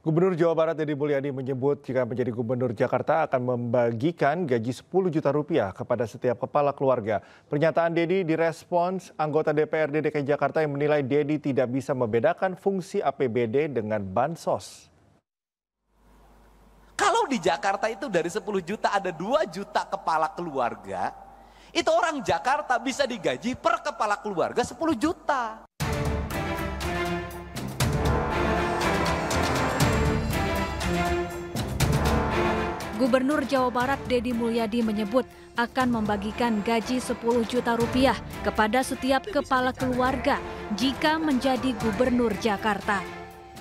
Gubernur Jawa Barat Deddy Mulyadi menyebut jika menjadi gubernur Jakarta akan membagikan gaji 10 juta rupiah kepada setiap kepala keluarga. Pernyataan Deddy direspons anggota DPRD DKI Jakarta yang menilai Deddy tidak bisa membedakan fungsi APBD dengan bansos. Kalau di Jakarta itu dari 10 juta ada 2 juta kepala keluarga, itu orang Jakarta bisa digaji per kepala keluarga 10 juta. Gubernur Jawa Barat Deddy Mulyadi menyebut akan membagikan gaji 10 juta rupiah kepada setiap kepala keluarga jika menjadi gubernur Jakarta.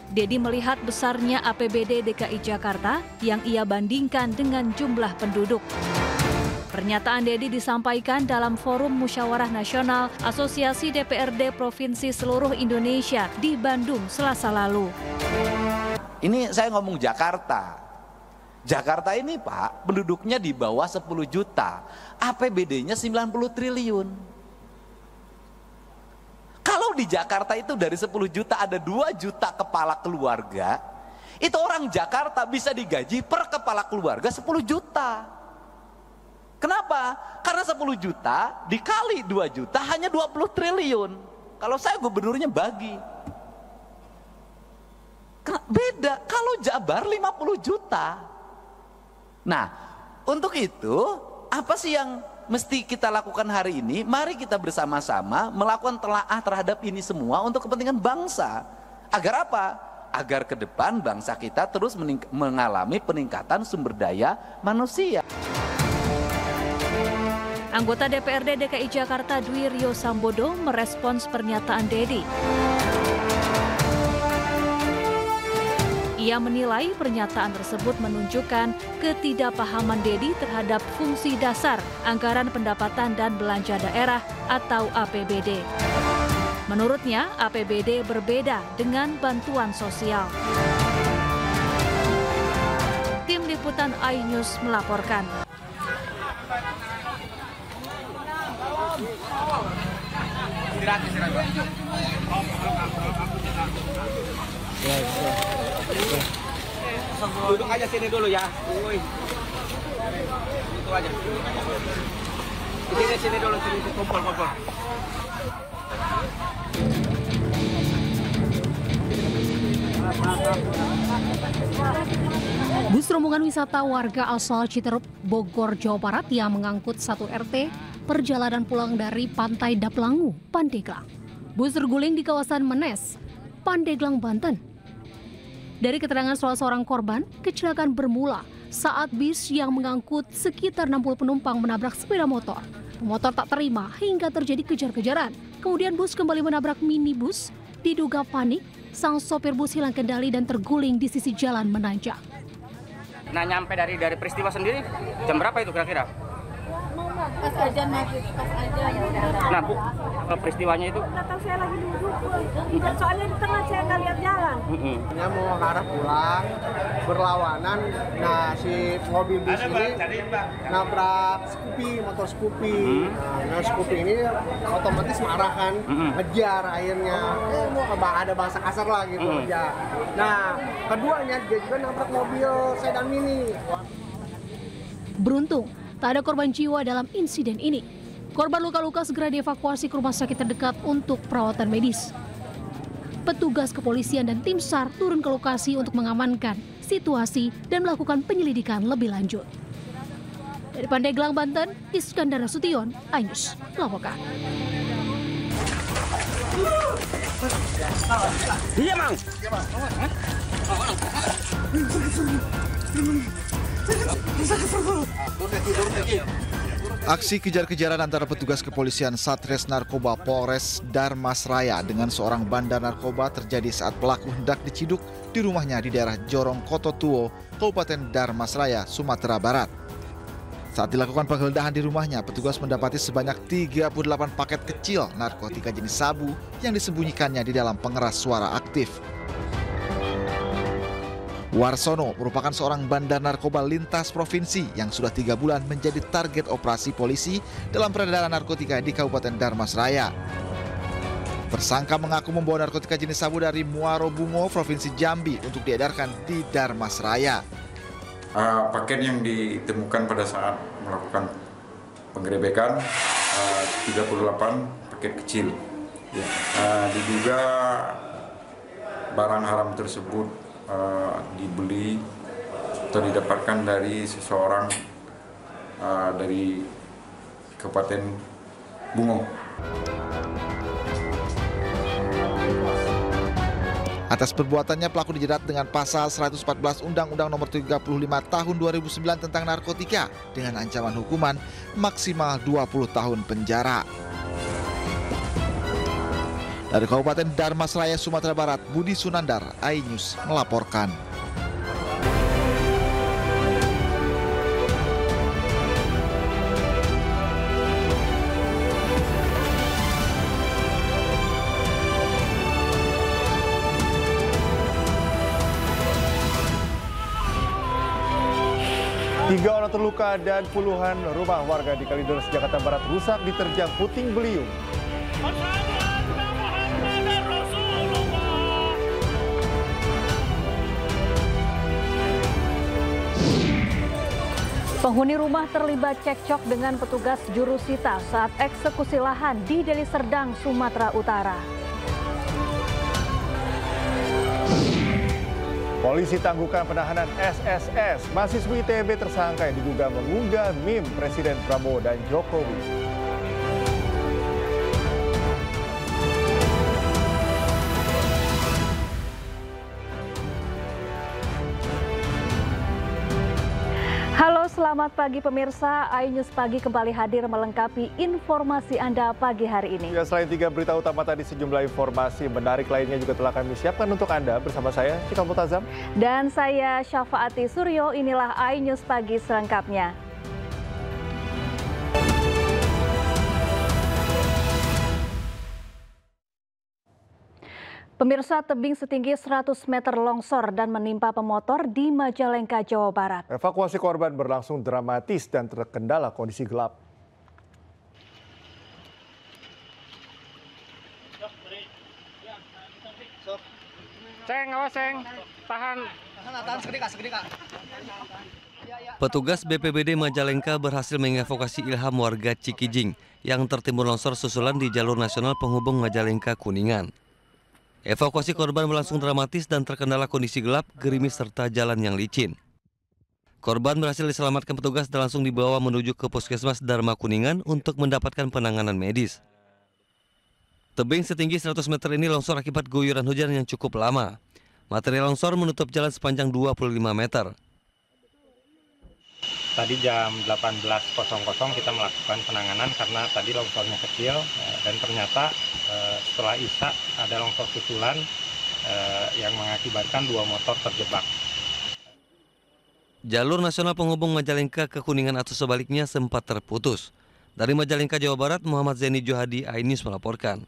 Deddy melihat besarnya APBD DKI Jakarta yang ia bandingkan dengan jumlah penduduk. Pernyataan Deddy disampaikan dalam Forum Musyawarah Nasional Asosiasi DPRD Provinsi Seluruh Indonesia di Bandung, Selasa lalu. Ini saya ngomong Jakarta. Jakarta ini Pak, penduduknya di bawah 10 juta, APBD-nya 90 triliun. Kalau di Jakarta itu dari 10 juta ada 2 juta kepala keluarga, itu orang Jakarta bisa digaji per kepala keluarga 10 juta. Kenapa? Karena 10 juta dikali 2 juta hanya 20 triliun. Kalau saya gubernurnya bagi. Beda, kalau Jabar 50 juta. Nah, untuk itu apa sih yang mesti kita lakukan hari ini? Mari kita bersama-sama melakukan telaah terhadap ini semua untuk kepentingan bangsa. Agar apa? Agar ke depan bangsa kita terus mengalami peningkatan sumber daya manusia. Anggota DPRD DKI Jakarta Dwi Rio Sambodo merespons pernyataan Deddy. Ia menilai pernyataan tersebut menunjukkan ketidakpahaman Deddy terhadap fungsi dasar anggaran pendapatan dan belanja daerah atau APBD. Menurutnya, APBD berbeda dengan bantuan sosial. Tim Liputan iNews melaporkan. Duduk aja sini dulu ya. Itu aja. Sini dulu, sini kumpul. Bus rombongan wisata warga asal Citerup, Bogor, Jawa Barat yang mengangkut satu RT perjalanan pulang dari Pantai Daplangu, Pandeglang. Bus terguling di kawasan Menes, Pandeglang, Banten. Dari keterangan salah seorang korban, kecelakaan bermula saat bis yang mengangkut sekitar 60 penumpang menabrak sepeda motor. Pemotor tak terima hingga terjadi kejar-kejaran. Kemudian bus kembali menabrak minibus. Diduga panik, sang sopir bus hilang kendali dan terguling di sisi jalan menanjak. Nah, nyampe dari peristiwa sendiri jam berapa itu kira-kira? Pas aja maghrib, pas aja. Nah Bu, peristiwanya itu? Nggak tahu, saya lagi duduk. Soalnya di tengah saya nggak lihat jalan. Dia mau arah pulang, berlawanan. Nah, si mobil bus ini nabrak Scoopy, motor Scoopy. Nah, Scoopy ini otomatis marah kan, ngejar akhirnya. Ada bahasa kasar lah gitu, ngejar. Nah, keduanya dia juga nabrak mobil sedan mini. Beruntung, tak ada korban jiwa dalam insiden ini. Korban luka-luka segera dievakuasi ke rumah sakit terdekat untuk perawatan medis. Petugas kepolisian dan tim SAR turun ke lokasi untuk mengamankan situasi dan melakukan penyelidikan lebih lanjut. Dari Pandeglang, Banten, Iskandar Nasution, iNews melaporkan. Iya, Mang. Aksi kejar-kejaran antara petugas kepolisian Satres Narkoba Polres Darmasraya dengan seorang bandar narkoba terjadi saat pelaku hendak diciduk di rumahnya di daerah Jorong Kototuo, Kabupaten Darmasraya, Sumatera Barat. Saat dilakukan penggeledahan di rumahnya, petugas mendapati sebanyak 38 paket kecil narkotika jenis sabu yang disembunyikannya di dalam pengeras suara aktif. Warsono merupakan seorang bandar narkoba lintas provinsi yang sudah 3 bulan menjadi target operasi polisi dalam peredaran narkotika di Kabupaten Darmasraya. Tersangka mengaku membawa narkotika jenis sabu dari Muaro Bungo, Provinsi Jambi untuk diedarkan di Darmasraya. Paket yang ditemukan pada saat melakukan penggerebekan 38 paket kecil. Diduga barang haram tersebut dibeli atau didapatkan dari seseorang dari Kabupaten Bungo. Atas perbuatannya pelaku dijerat dengan pasal 114 Undang-Undang Nomor 35 Tahun 2009 tentang narkotika dengan ancaman hukuman maksimal 20 tahun penjara. Dari Kabupaten Darmasraya, Sumatera Barat, Budi Sunandar, iNews melaporkan. Tiga orang terluka dan puluhan rumah warga di Kalideres, Jakarta Barat rusak diterjang puting beliung. Penghuni rumah terlibat cekcok dengan petugas jurusita saat eksekusi lahan di Deli Serdang, Sumatera Utara. Polisi tangguhkan penahanan SSS, mahasiswi ITB tersangka yang diduga mengunggah meme Presiden Prabowo dan Jokowi. Halo, selamat pagi pemirsa. iNews Pagi kembali hadir melengkapi informasi Anda pagi hari ini. Ya, selain 3 berita utama tadi, sejumlah informasi menarik lainnya juga telah kami siapkan untuk Anda bersama saya, Cika Mutazam. Dan saya Syafaati Suryo, inilah iNews Pagi selengkapnya. Pemirsa, tebing setinggi 100 meter longsor dan menimpa pemotor di Majalengka, Jawa Barat. Evakuasi korban berlangsung dramatis dan terkendala kondisi gelap. Ceng, awas Ceng, tahan. Petugas BPBD Majalengka berhasil mengevakuasi Ilham warga Cikijing yang tertimbun longsor susulan di jalur nasional penghubung Majalengka Kuningan. Evakuasi korban berlangsung dramatis dan terkendala kondisi gelap, gerimis serta jalan yang licin. Korban berhasil diselamatkan petugas dan langsung dibawa menuju ke Puskesmas Dharma Kuningan untuk mendapatkan penanganan medis. Tebing setinggi 100 meter ini longsor akibat guyuran hujan yang cukup lama. Material longsor menutup jalan sepanjang 25 meter. Tadi jam 18.00 kita melakukan penanganan karena tadi longsornya kecil dan ternyata setelah Isya ada longsor susulan yang mengakibatkan 2 motor terjebak. Jalur nasional penghubung Majalengka ke Kuningan atau sebaliknya sempat terputus. Dari Majalengka, Jawa Barat, Muhammad Zaini Johadi, iNews melaporkan.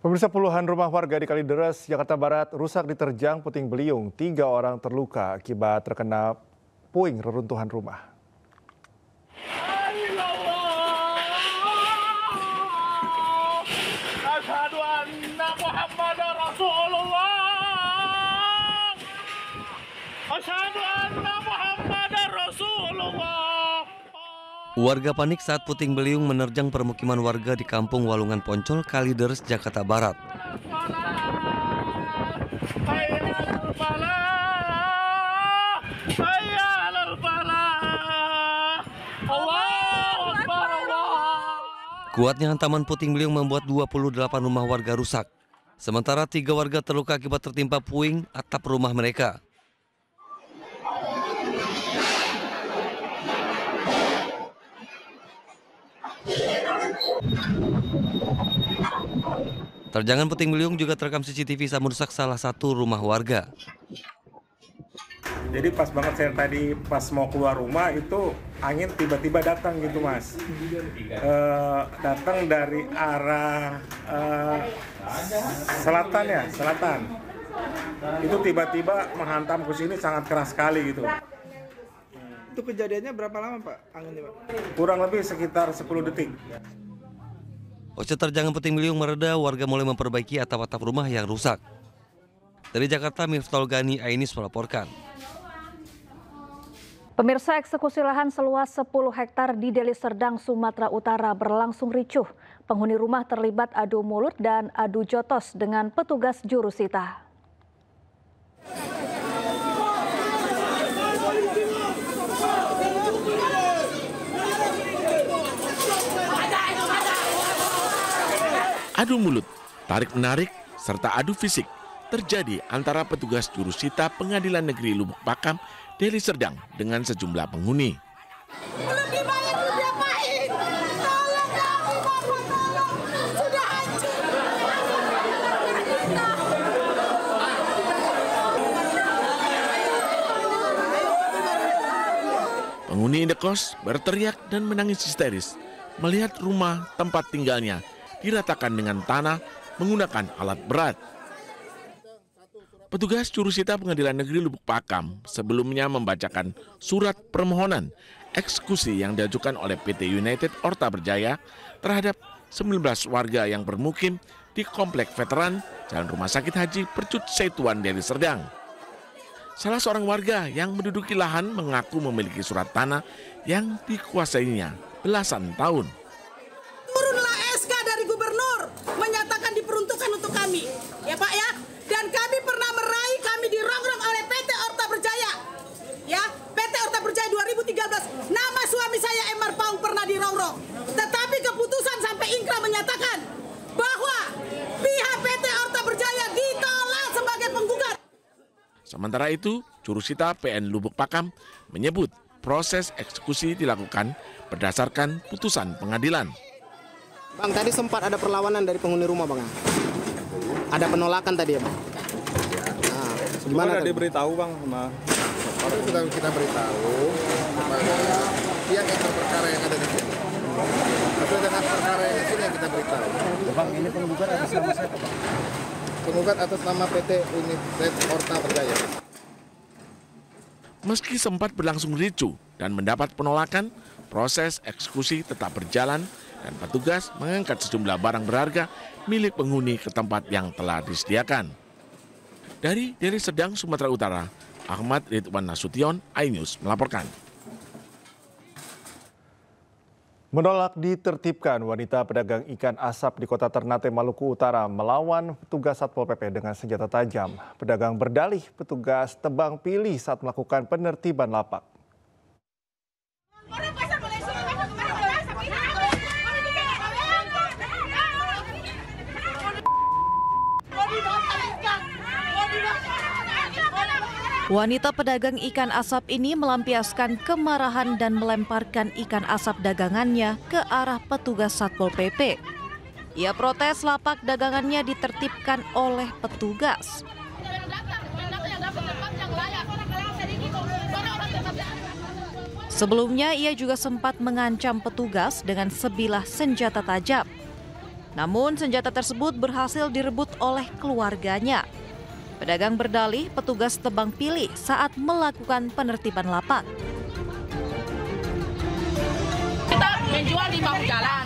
Pemirsa, puluhan rumah warga di Kalideres, Jakarta Barat rusak diterjang puting beliung. 3 orang terluka akibat terkena puing reruntuhan rumah. Warga panik saat puting beliung menerjang permukiman warga di Kampung Walungan Poncol, Kalideres, Jakarta Barat. Kuatnya hantaman puting beliung membuat 28 rumah warga rusak. Sementara 3 warga terluka akibat tertimpa puing atap rumah mereka. Terjangan puting beliung juga terekam CCTV saat merusak salah satu rumah warga. Jadi pas banget saya tadi pas mau keluar rumah itu angin tiba-tiba datang gitu Mas. Datang dari arah selatan ya, selatan. Itu tiba-tiba menghantam ke sini sangat keras sekali gitu. Itu kejadiannya berapa lama Pak anginnya Pak? Kurang lebih sekitar 10 detik. Usai terjangan puting beliung mereda, warga mulai memperbaiki atap-atap rumah yang rusak. Dari Jakarta, Miftahul Gani Ainis melaporkan. Pemirsa, eksekusi lahan seluas 10 hektar di Deli Serdang, Sumatera Utara berlangsung ricuh. Penghuni rumah terlibat adu mulut dan adu jotos dengan petugas jurusita. Adu mulut, tarik-menarik, serta adu fisik terjadi antara petugas jurusita Pengadilan Negeri Lubuk Pakam, Deli Serdang dengan sejumlah penghuni. Belum dibayar, belum diapain. Tolong kami, Bapak, tolong. Sudah hancur. Penghuni indekos berteriak dan menangis histeris melihat rumah tempat tinggalnya diratakan dengan tanah menggunakan alat berat. Petugas jurusita Pengadilan Negeri Lubuk Pakam sebelumnya membacakan surat permohonan eksekusi yang diajukan oleh PT United Orta Berjaya terhadap 19 warga yang bermukim di Komplek Veteran Jalan Rumah Sakit Haji Percut Setuan Deli Serdang. Salah seorang warga yang menduduki lahan mengaku memiliki surat tanah yang dikuasainya belasan tahun. Turunlah SK dari gubernur menyatakan diperuntukkan untuk kami, ya Pak ya. Dan kami pernah meraih, kami dirongrong oleh PT Orta Berjaya, ya PT Orta Berjaya 2013. Nama suami saya Emar Paung pernah dirongrong, tetapi keputusan sampai ingkrah menyatakan bahwa pihak PT Orta Berjaya ditolak sebagai penggugat. Sementara itu, jurusita PN Lubuk Pakam menyebut proses eksekusi dilakukan berdasarkan putusan pengadilan. Bang, tadi sempat ada perlawanan dari penghuni rumah, Bang. Ada penolakan tadi ya, Bang? Nah, gimana? Sudah diberitahu, Bang, sama sudah kita beritahu kepada pihak yang berperkara yang ada di sini. Sesuai dengan perkara yang di sini yang kita beritahu. Bang, ini penggugat atas nama siapa, Bang? Penggugat atas nama PT United Orta Berjaya. Meski sempat berlangsung ricuh dan mendapat penolakan, proses eksekusi tetap berjalan dan petugas mengangkat sejumlah barang berharga milik penghuni ke tempat yang telah disediakan. Dari Deli Serdang, Sumatera Utara, Ahmad Ridwan Nasution, iNews melaporkan. Menolak ditertibkan, wanita pedagang ikan asap di Kota Ternate, Maluku Utara melawan petugas Satpol PP dengan senjata tajam. Pedagang berdalih petugas tebang pilih saat melakukan penertiban lapak. Wanita pedagang ikan asap ini melampiaskan kemarahan dan melemparkan ikan asap dagangannya ke arah petugas Satpol PP. Ia protes lapak dagangannya ditertibkan oleh petugas. Sebelumnya ia juga sempat mengancam petugas dengan sebilah senjata tajam. Namun senjata tersebut berhasil direbut oleh keluarganya. Pedagang berdalih petugas tebang pilih saat melakukan penertiban lapak. Kita menjual di bahu jalan,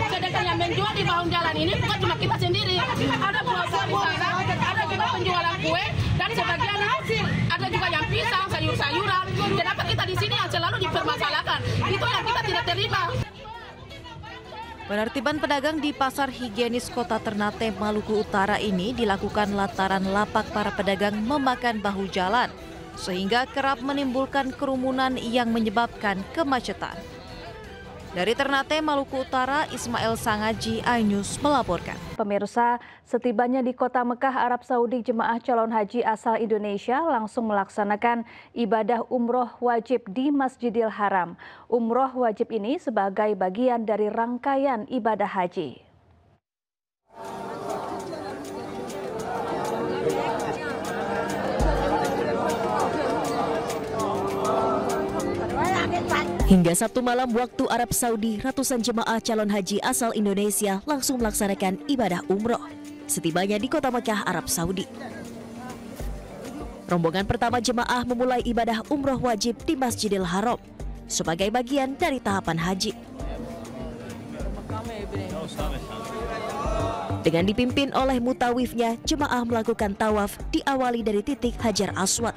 sedangkan yang menjual di bahu jalan ini bukan cuma kita sendiri. Ada buah-buah di sana, ada juga penjualan kue, dan sebagian ada juga yang pisang, sayur-sayuran. Kenapa kita di sini yang selalu dipermasalahkan? Itu yang kita tidak terima. Penertiban pedagang di Pasar Higienis Kota Ternate, Maluku Utara ini dilakukan lantaran lapak para pedagang memakan bahu jalan, sehingga kerap menimbulkan kerumunan yang menyebabkan kemacetan. Dari Ternate, Maluku Utara, Ismail Sangaji, iNews melaporkan. Pemirsa, setibanya di Kota Mekah, Arab Saudi, jemaah calon haji asal Indonesia langsung melaksanakan ibadah umroh wajib di Masjidil Haram. Umroh wajib ini sebagai bagian dari rangkaian ibadah haji. Hingga Sabtu malam waktu Arab Saudi, ratusan jemaah calon haji asal Indonesia langsung melaksanakan ibadah umroh setibanya di Kota Mekah, Arab Saudi. Rombongan pertama jemaah memulai ibadah umroh wajib di Masjidil Haram sebagai bagian dari tahapan haji. Dengan dipimpin oleh mutawifnya, jemaah melakukan tawaf diawali dari titik Hajar Aswad,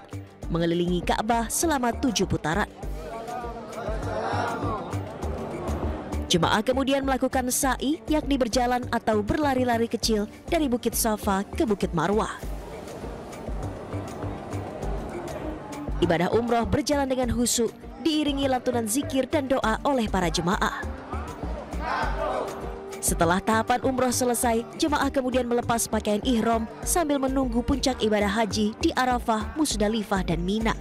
mengelilingi Ka'bah selama 7 putaran. Jemaah kemudian melakukan sa'i, yakni berjalan atau berlari-lari kecil dari Bukit Safa ke Bukit Marwah. Ibadah umroh berjalan dengan khusyuk, diiringi lantunan zikir dan doa oleh para jemaah. Setelah tahapan umroh selesai, jemaah kemudian melepas pakaian ihram sambil menunggu puncak ibadah haji di Arafah, Musdalifah, dan Mina.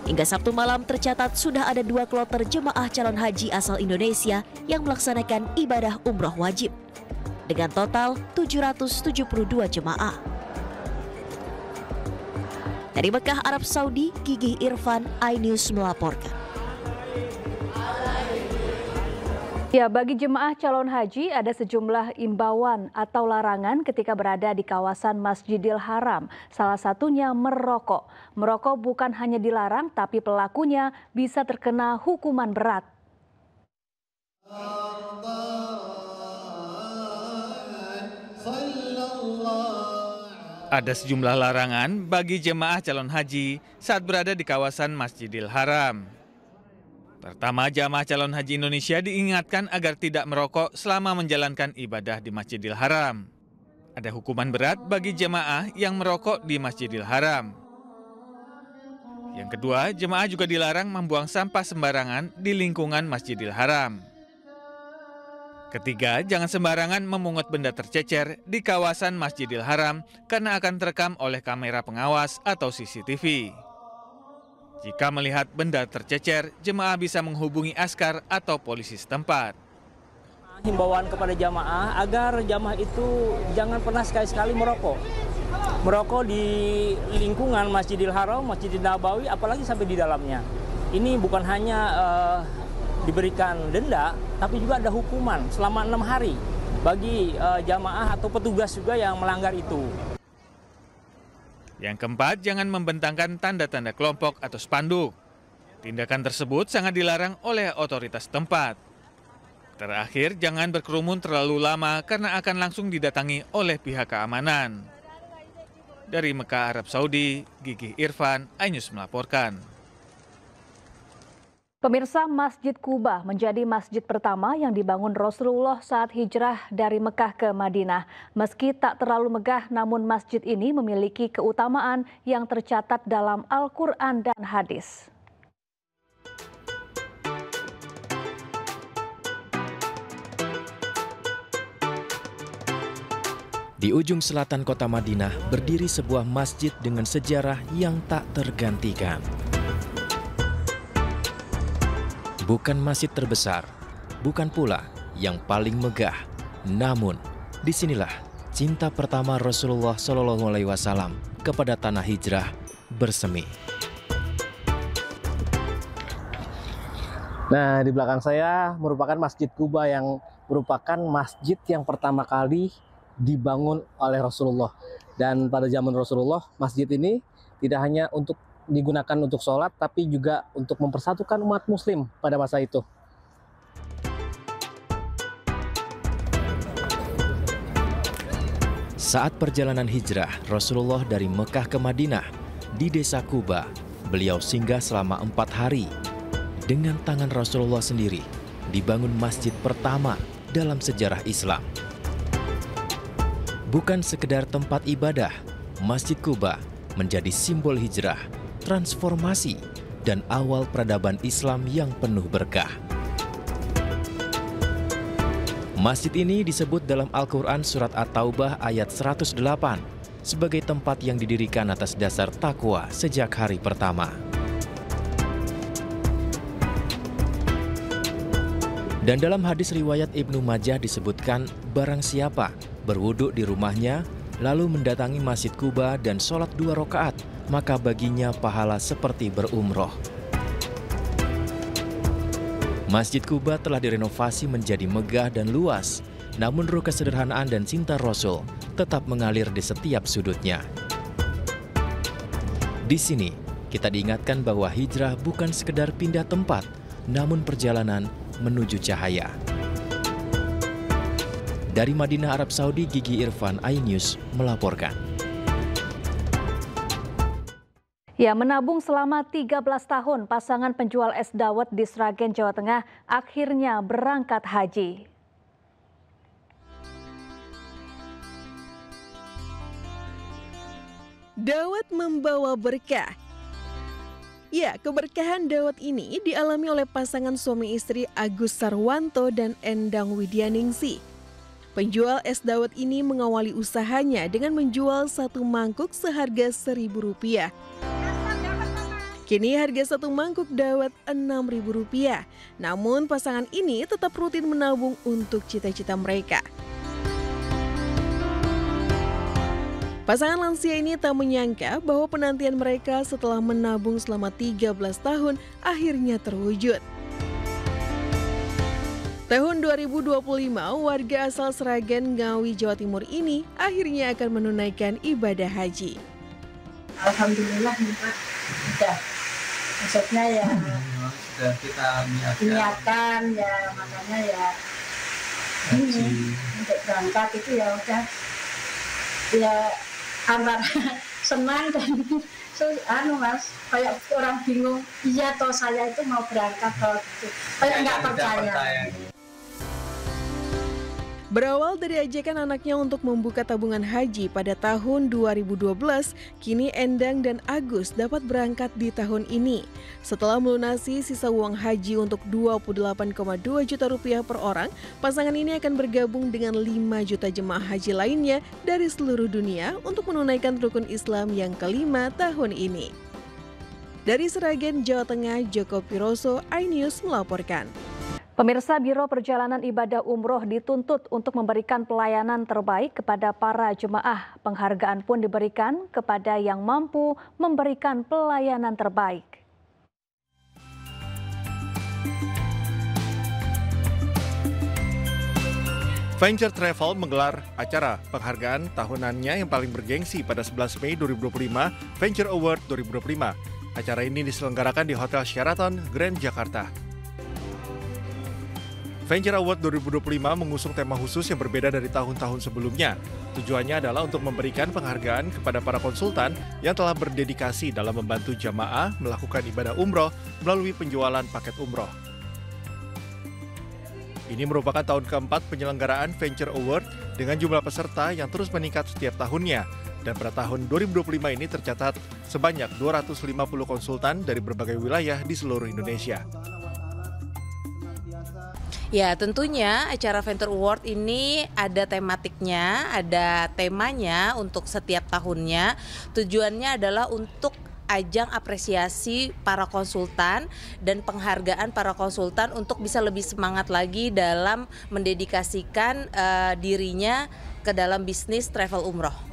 Hingga Sabtu malam tercatat sudah ada 2 kloter jemaah calon haji asal Indonesia yang melaksanakan ibadah umroh wajib, dengan total 772 jemaah. Dari Mekah, Arab Saudi, Gigih Irfan, iNews melaporkan. Ya, bagi jemaah calon haji ada sejumlah imbauan atau larangan ketika berada di kawasan Masjidil Haram. Salah satunya merokok. Merokok bukan hanya dilarang, tapi pelakunya bisa terkena hukuman berat. Ada sejumlah larangan bagi jemaah calon haji saat berada di kawasan Masjidil Haram. Pertama, jamaah calon haji Indonesia diingatkan agar tidak merokok selama menjalankan ibadah di Masjidil Haram. Ada hukuman berat bagi jemaah yang merokok di Masjidil Haram. Yang kedua, jemaah juga dilarang membuang sampah sembarangan di lingkungan Masjidil Haram. Ketiga, jangan sembarangan memungut benda tercecer di kawasan Masjidil Haram karena akan terekam oleh kamera pengawas atau CCTV. Jika melihat benda tercecer, jemaah bisa menghubungi askar atau polisi setempat. Himbauan kepada jamaah agar jamaah itu jangan pernah sekali-sekali merokok. Merokok di lingkungan Masjidil Haram, Masjidil Nabawi, apalagi sampai di dalamnya. Ini bukan hanya diberikan denda, tapi juga ada hukuman selama 6 hari bagi jamaah atau petugas juga yang melanggar itu. Yang keempat, jangan membentangkan tanda-tanda kelompok atau spanduk. Tindakan tersebut sangat dilarang oleh otoritas tempat. Terakhir, jangan berkerumun terlalu lama karena akan langsung didatangi oleh pihak keamanan. Dari Mekah, Arab Saudi, Gigih Irfan, iNews melaporkan. Pemirsa, Masjid Quba menjadi masjid pertama yang dibangun Rasulullah saat hijrah dari Mekah ke Madinah. Meski tak terlalu megah, namun masjid ini memiliki keutamaan yang tercatat dalam Al-Quran dan hadis. Di ujung selatan kota Madinah berdiri sebuah masjid dengan sejarah yang tak tergantikan. Bukan masjid terbesar, bukan pula yang paling megah, namun disinilah cinta pertama Rasulullah SAW kepada tanah hijrah bersemi. Nah, di belakang saya merupakan Masjid Quba yang merupakan masjid yang pertama kali dibangun oleh Rasulullah. Dan pada zaman Rasulullah, masjid ini tidak hanya digunakan untuk sholat, tapi juga untuk mempersatukan umat muslim pada masa itu. Saat perjalanan hijrah Rasulullah dari Mekah ke Madinah, di desa Quba, beliau singgah selama 4 hari. Dengan tangan Rasulullah sendiri, dibangun masjid pertama dalam sejarah Islam. Bukan sekedar tempat ibadah, Masjid Quba menjadi simbol hijrah, transformasi, dan awal peradaban Islam yang penuh berkah. Masjid ini disebut dalam Al-Quran Surat At-Taubah ayat 108 sebagai tempat yang didirikan atas dasar takwa sejak hari pertama. Dan dalam hadis riwayat Ibnu Majah disebutkan, barang siapa berwudu di rumahnya, lalu mendatangi Masjid Quba dan sholat 2 rakaat, maka baginya pahala seperti berumroh. Masjid Quba telah direnovasi menjadi megah dan luas, namun ruh kesederhanaan dan cinta Rasul tetap mengalir di setiap sudutnya. Di sini, kita diingatkan bahwa hijrah bukan sekedar pindah tempat, namun perjalanan menuju cahaya. Dari Madinah, Arab Saudi, Gigi Irfan, iNews melaporkan. Ya, menabung selama 13 tahun, pasangan penjual es dawet di Sragen, Jawa Tengah akhirnya berangkat haji. Dawet membawa berkah. Ya, keberkahan dawet ini dialami oleh pasangan suami istri Agus Sarwanto dan Endang Widyaningsih. Penjual es dawet ini mengawali usahanya dengan menjual satu mangkuk seharga Rp1.000. Kini harga satu mangkuk dawet Rp6.000. Namun pasangan ini tetap rutin menabung untuk cita-cita mereka. Pasangan lansia ini tak menyangka bahwa penantian mereka setelah menabung selama 13 tahun akhirnya terwujud. Tahun 2025, warga asal Sragen, Ngawi, Jawa Timur ini akhirnya akan menunaikan ibadah haji. Alhamdulillah Pak, sudah. Maksudnya ya sudah kita niatkan ya, makanya ya ini untuk berangkat itu ya udah ya antara senang dan Mas, kayak orang bingung, iya toh saya itu mau berangkat toh gitu, kayak nggak percaya. Berawal dari ajakan anaknya untuk membuka tabungan haji pada tahun 2012, kini Endang dan Agus dapat berangkat di tahun ini. Setelah melunasi sisa uang haji untuk Rp28,2 juta per orang, pasangan ini akan bergabung dengan 5 juta jemaah haji lainnya dari seluruh dunia untuk menunaikan rukun Islam yang kelima tahun ini. Dari Sragen, Jawa Tengah, Joko Piroso, iNews melaporkan. Pemirsa, Biro Perjalanan Ibadah Umroh dituntut untuk memberikan pelayanan terbaik kepada para jemaah. Penghargaan pun diberikan kepada yang mampu memberikan pelayanan terbaik. Venture Travel menggelar acara penghargaan tahunannya yang paling bergengsi pada 11 Mei 2025, Venture Award 2025. Acara ini diselenggarakan di Hotel Sheraton Grand Jakarta. Venture Award 2025 mengusung tema khusus yang berbeda dari tahun-tahun sebelumnya. Tujuannya adalah untuk memberikan penghargaan kepada para konsultan yang telah berdedikasi dalam membantu jamaah melakukan ibadah umroh melalui penjualan paket umroh. Ini merupakan tahun keempat penyelenggaraan Venture Award dengan jumlah peserta yang terus meningkat setiap tahunnya. Dan pada tahun 2025 ini tercatat sebanyak 250 konsultan dari berbagai wilayah di seluruh Indonesia. Ya, tentunya acara Venture Award ini ada tematiknya, ada temanya untuk setiap tahunnya. Tujuannya adalah untuk ajang apresiasi para konsultan dan penghargaan para konsultan untuk bisa lebih semangat lagi dalam mendedikasikan dirinya ke dalam bisnis travel umroh.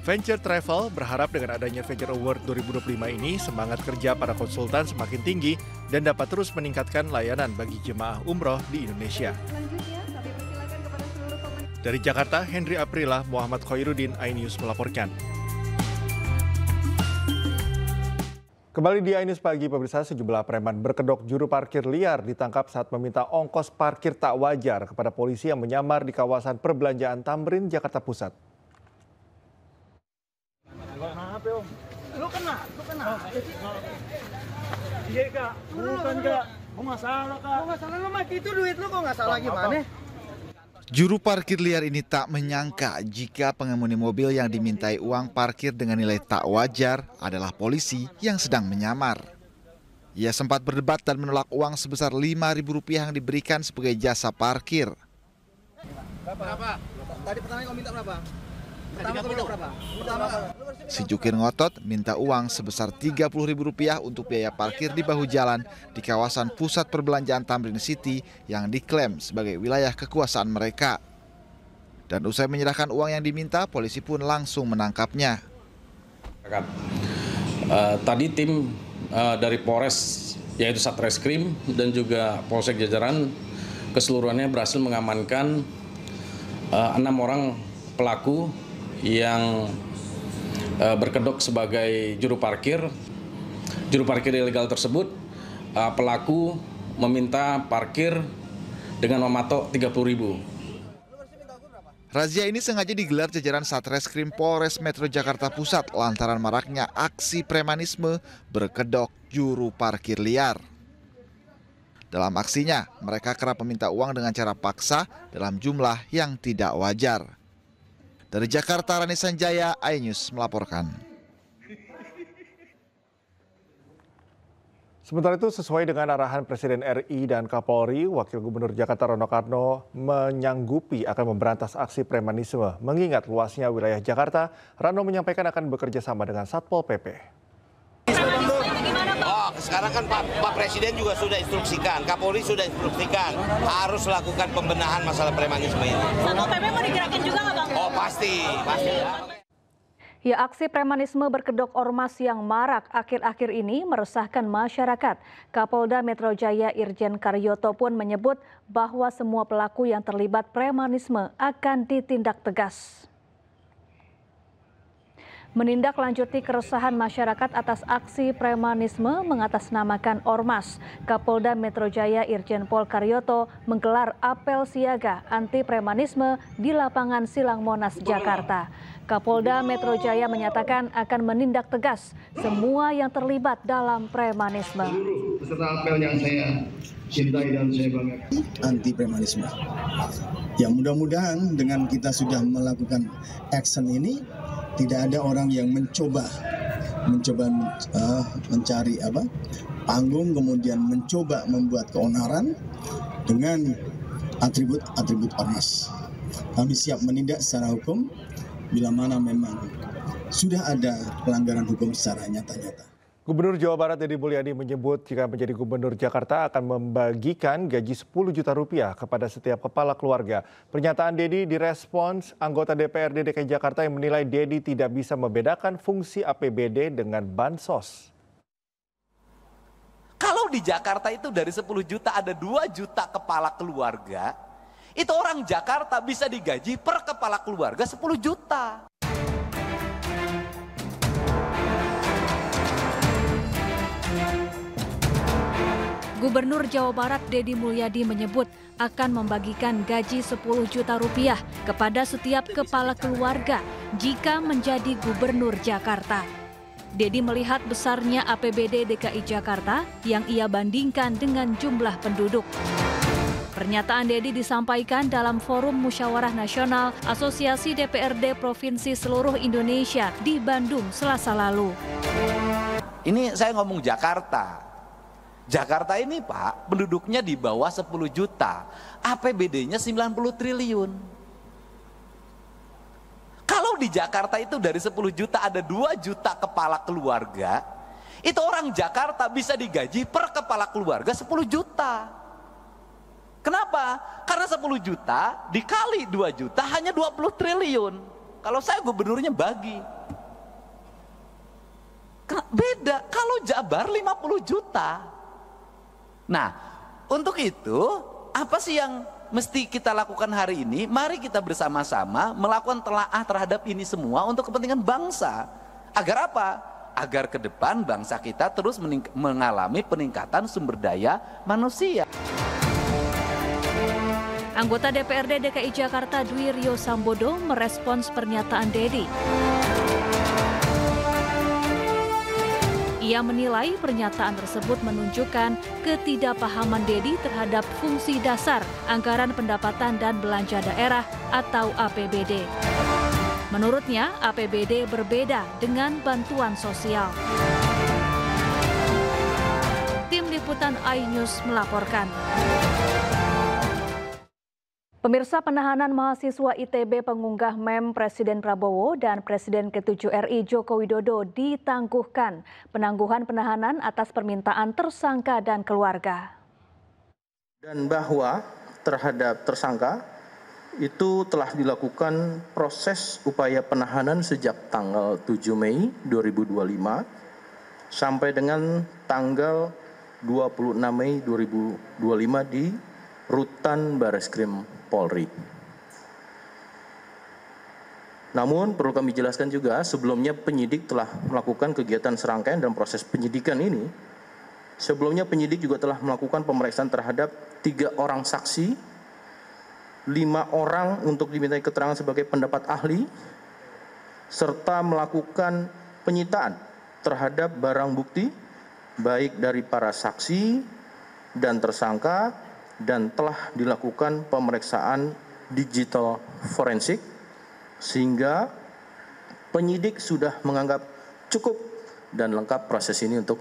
Venture Travel berharap dengan adanya Venture Award 2025 ini semangat kerja para konsultan semakin tinggi dan dapat terus meningkatkan layanan bagi jemaah umroh di Indonesia. Dari Jakarta, Henry Aprila, Muhammad Khairuddin, iNews melaporkan. Kembali di iNews Pagi, pemirsa, sejumlah preman berkedok juru parkir liar ditangkap saat meminta ongkos parkir tak wajar kepada polisi yang menyamar di kawasan perbelanjaan Tamrin, Jakarta Pusat. Lu kena. Iya kak, bukan kak. Gua nggak salah kak. Gua nggak salah, lu mah itu duit lu kok nggak salah gimana? Juru parkir liar ini tak menyangka jika pengemudi mobil yang dimintai uang parkir dengan nilai tak wajar adalah polisi yang sedang menyamar. Ia sempat berdebat dan menolak uang sebesar Rp5.000 yang diberikan sebagai jasa parkir. Berapa? Tadi pertama kau minta berapa? Si jukir ngotot minta uang sebesar Rp30.000 untuk biaya parkir di bahu jalan di kawasan pusat perbelanjaan Tamrin City yang diklaim sebagai wilayah kekuasaan mereka. Dan usai menyerahkan uang yang diminta, polisi pun langsung menangkapnya. Tadi tim dari Polres, yaitu Satreskrim dan juga Polsek Jajaran keseluruhannya berhasil mengamankan 6 orang pelaku yang berkedok sebagai juru parkir. Juru parkir ilegal tersebut, pelaku meminta parkir dengan mematok 30.000. Razia ini sengaja digelar jajaran Satreskrim Polres Metro Jakarta Pusat lantaran maraknya aksi premanisme berkedok juru parkir liar. Dalam aksinya, mereka kerap meminta uang dengan cara paksa dalam jumlah yang tidak wajar. Dari Jakarta, Rani Sanjaya, iNews melaporkan. Sementara itu, sesuai dengan arahan Presiden RI dan Kapolri, Wakil Gubernur Jakarta Rano Karno menyanggupi akan memberantas aksi premanisme. Mengingat luasnya wilayah Jakarta, Rano menyampaikan akan bekerja sama dengan Satpol PP. Sekarang kan Pak Presiden juga sudah instruksikan, Kapolri sudah instruksikan harus lakukan pembenahan masalah premanisme ini. Satpol PP mau digerakin juga nggak Bang? Oh pasti ya. Ya, aksi premanisme berkedok ormas yang marak akhir-akhir ini meresahkan masyarakat. Kapolda Metro Jaya Irjen Karyoto pun menyebut bahwa semua pelaku yang terlibat premanisme akan ditindak tegas. Menindaklanjuti keresahan masyarakat atas aksi premanisme mengatasnamakan ormas, Kapolda Metro Jaya Irjen Pol Karyoto menggelar apel siaga anti premanisme di lapangan Silang Monas, Jakarta. Kapolda Metro Jaya menyatakan akan menindak tegas semua yang terlibat dalam premanisme. Peserta apel yang saya cintai dan saya banggakan. Anti premanisme. Ya mudah-mudahan dengan kita sudah melakukan action ini, tidak ada orang yang mencoba mencari panggung, kemudian mencoba membuat keonaran dengan atribut ormas. Kami siap menindak secara hukum bila mana memang sudah ada pelanggaran hukum secara nyata-nyata. Gubernur Jawa Barat Deddy Mulyadi menyebut jika menjadi Gubernur Jakarta akan membagikan gaji 10 juta rupiah kepada setiap kepala keluarga. Pernyataan Deddy direspons anggota DPRD DKI Jakarta yang menilai Deddy tidak bisa membedakan fungsi APBD dengan bansos. Kalau di Jakarta itu dari 10 juta ada 2 juta kepala keluarga, itu orang Jakarta bisa digaji per kepala keluarga 10 juta. Gubernur Jawa Barat Deddy Mulyadi menyebut akan membagikan gaji 10 juta rupiah kepada setiap kepala keluarga jika menjadi Gubernur Jakarta. Deddy melihat besarnya APBD DKI Jakarta yang ia bandingkan dengan jumlah penduduk. Pernyataan Deddy disampaikan dalam Forum Musyawarah Nasional Asosiasi DPRD Provinsi Seluruh Indonesia di Bandung Selasa lalu. Ini saya ngomong Jakarta. Jakarta ini Pak, penduduknya di bawah 10 juta, APBD-nya 90 triliun. Kalau di Jakarta itu dari 10 juta ada 2 juta kepala keluarga, itu orang Jakarta bisa digaji per kepala keluarga 10 juta. Kenapa? Karena 10 juta dikali 2 juta hanya 20 triliun. Kalau saya gubernurnya bagi. Beda, kalau Jabar 50 juta. Nah, untuk itu, apa sih yang mesti kita lakukan hari ini? Mari kita bersama-sama melakukan telaah terhadap ini semua untuk kepentingan bangsa. Agar apa? Agar ke depan bangsa kita terus mengalami peningkatan sumber daya manusia. Anggota DPRD DKI Jakarta Dwi Rio Sambodo merespons pernyataan Deddy. Ia menilai pernyataan tersebut menunjukkan ketidakpahaman Deddy terhadap fungsi dasar anggaran pendapatan dan belanja daerah atau APBD. Menurutnya, APBD berbeda dengan bantuan sosial. Tim Liputan iNews melaporkan. Pemirsa, penahanan mahasiswa ITB pengunggah meme Presiden Prabowo dan Presiden ke-7 RI Joko Widodo ditangguhkan. Penangguhan penahanan atas permintaan tersangka dan keluarga. Dan bahwa terhadap tersangka itu telah dilakukan proses upaya penahanan sejak tanggal 7 Mei 2025 sampai dengan tanggal 26 Mei 2025 di Rutan Bareskrim Polri. Namun perlu kami jelaskan juga sebelumnya penyidik telah melakukan kegiatan serangkaian dalam proses penyidikan ini. Sebelumnya penyidik juga telah melakukan pemeriksaan terhadap 3 orang saksi 5 orang untuk dimintai keterangan sebagai pendapat ahli, serta melakukan penyitaan terhadap barang bukti, baik dari para saksi dan tersangka, dan telah dilakukan pemeriksaan digital forensik, sehingga penyidik sudah menganggap cukup dan lengkap proses ini untuk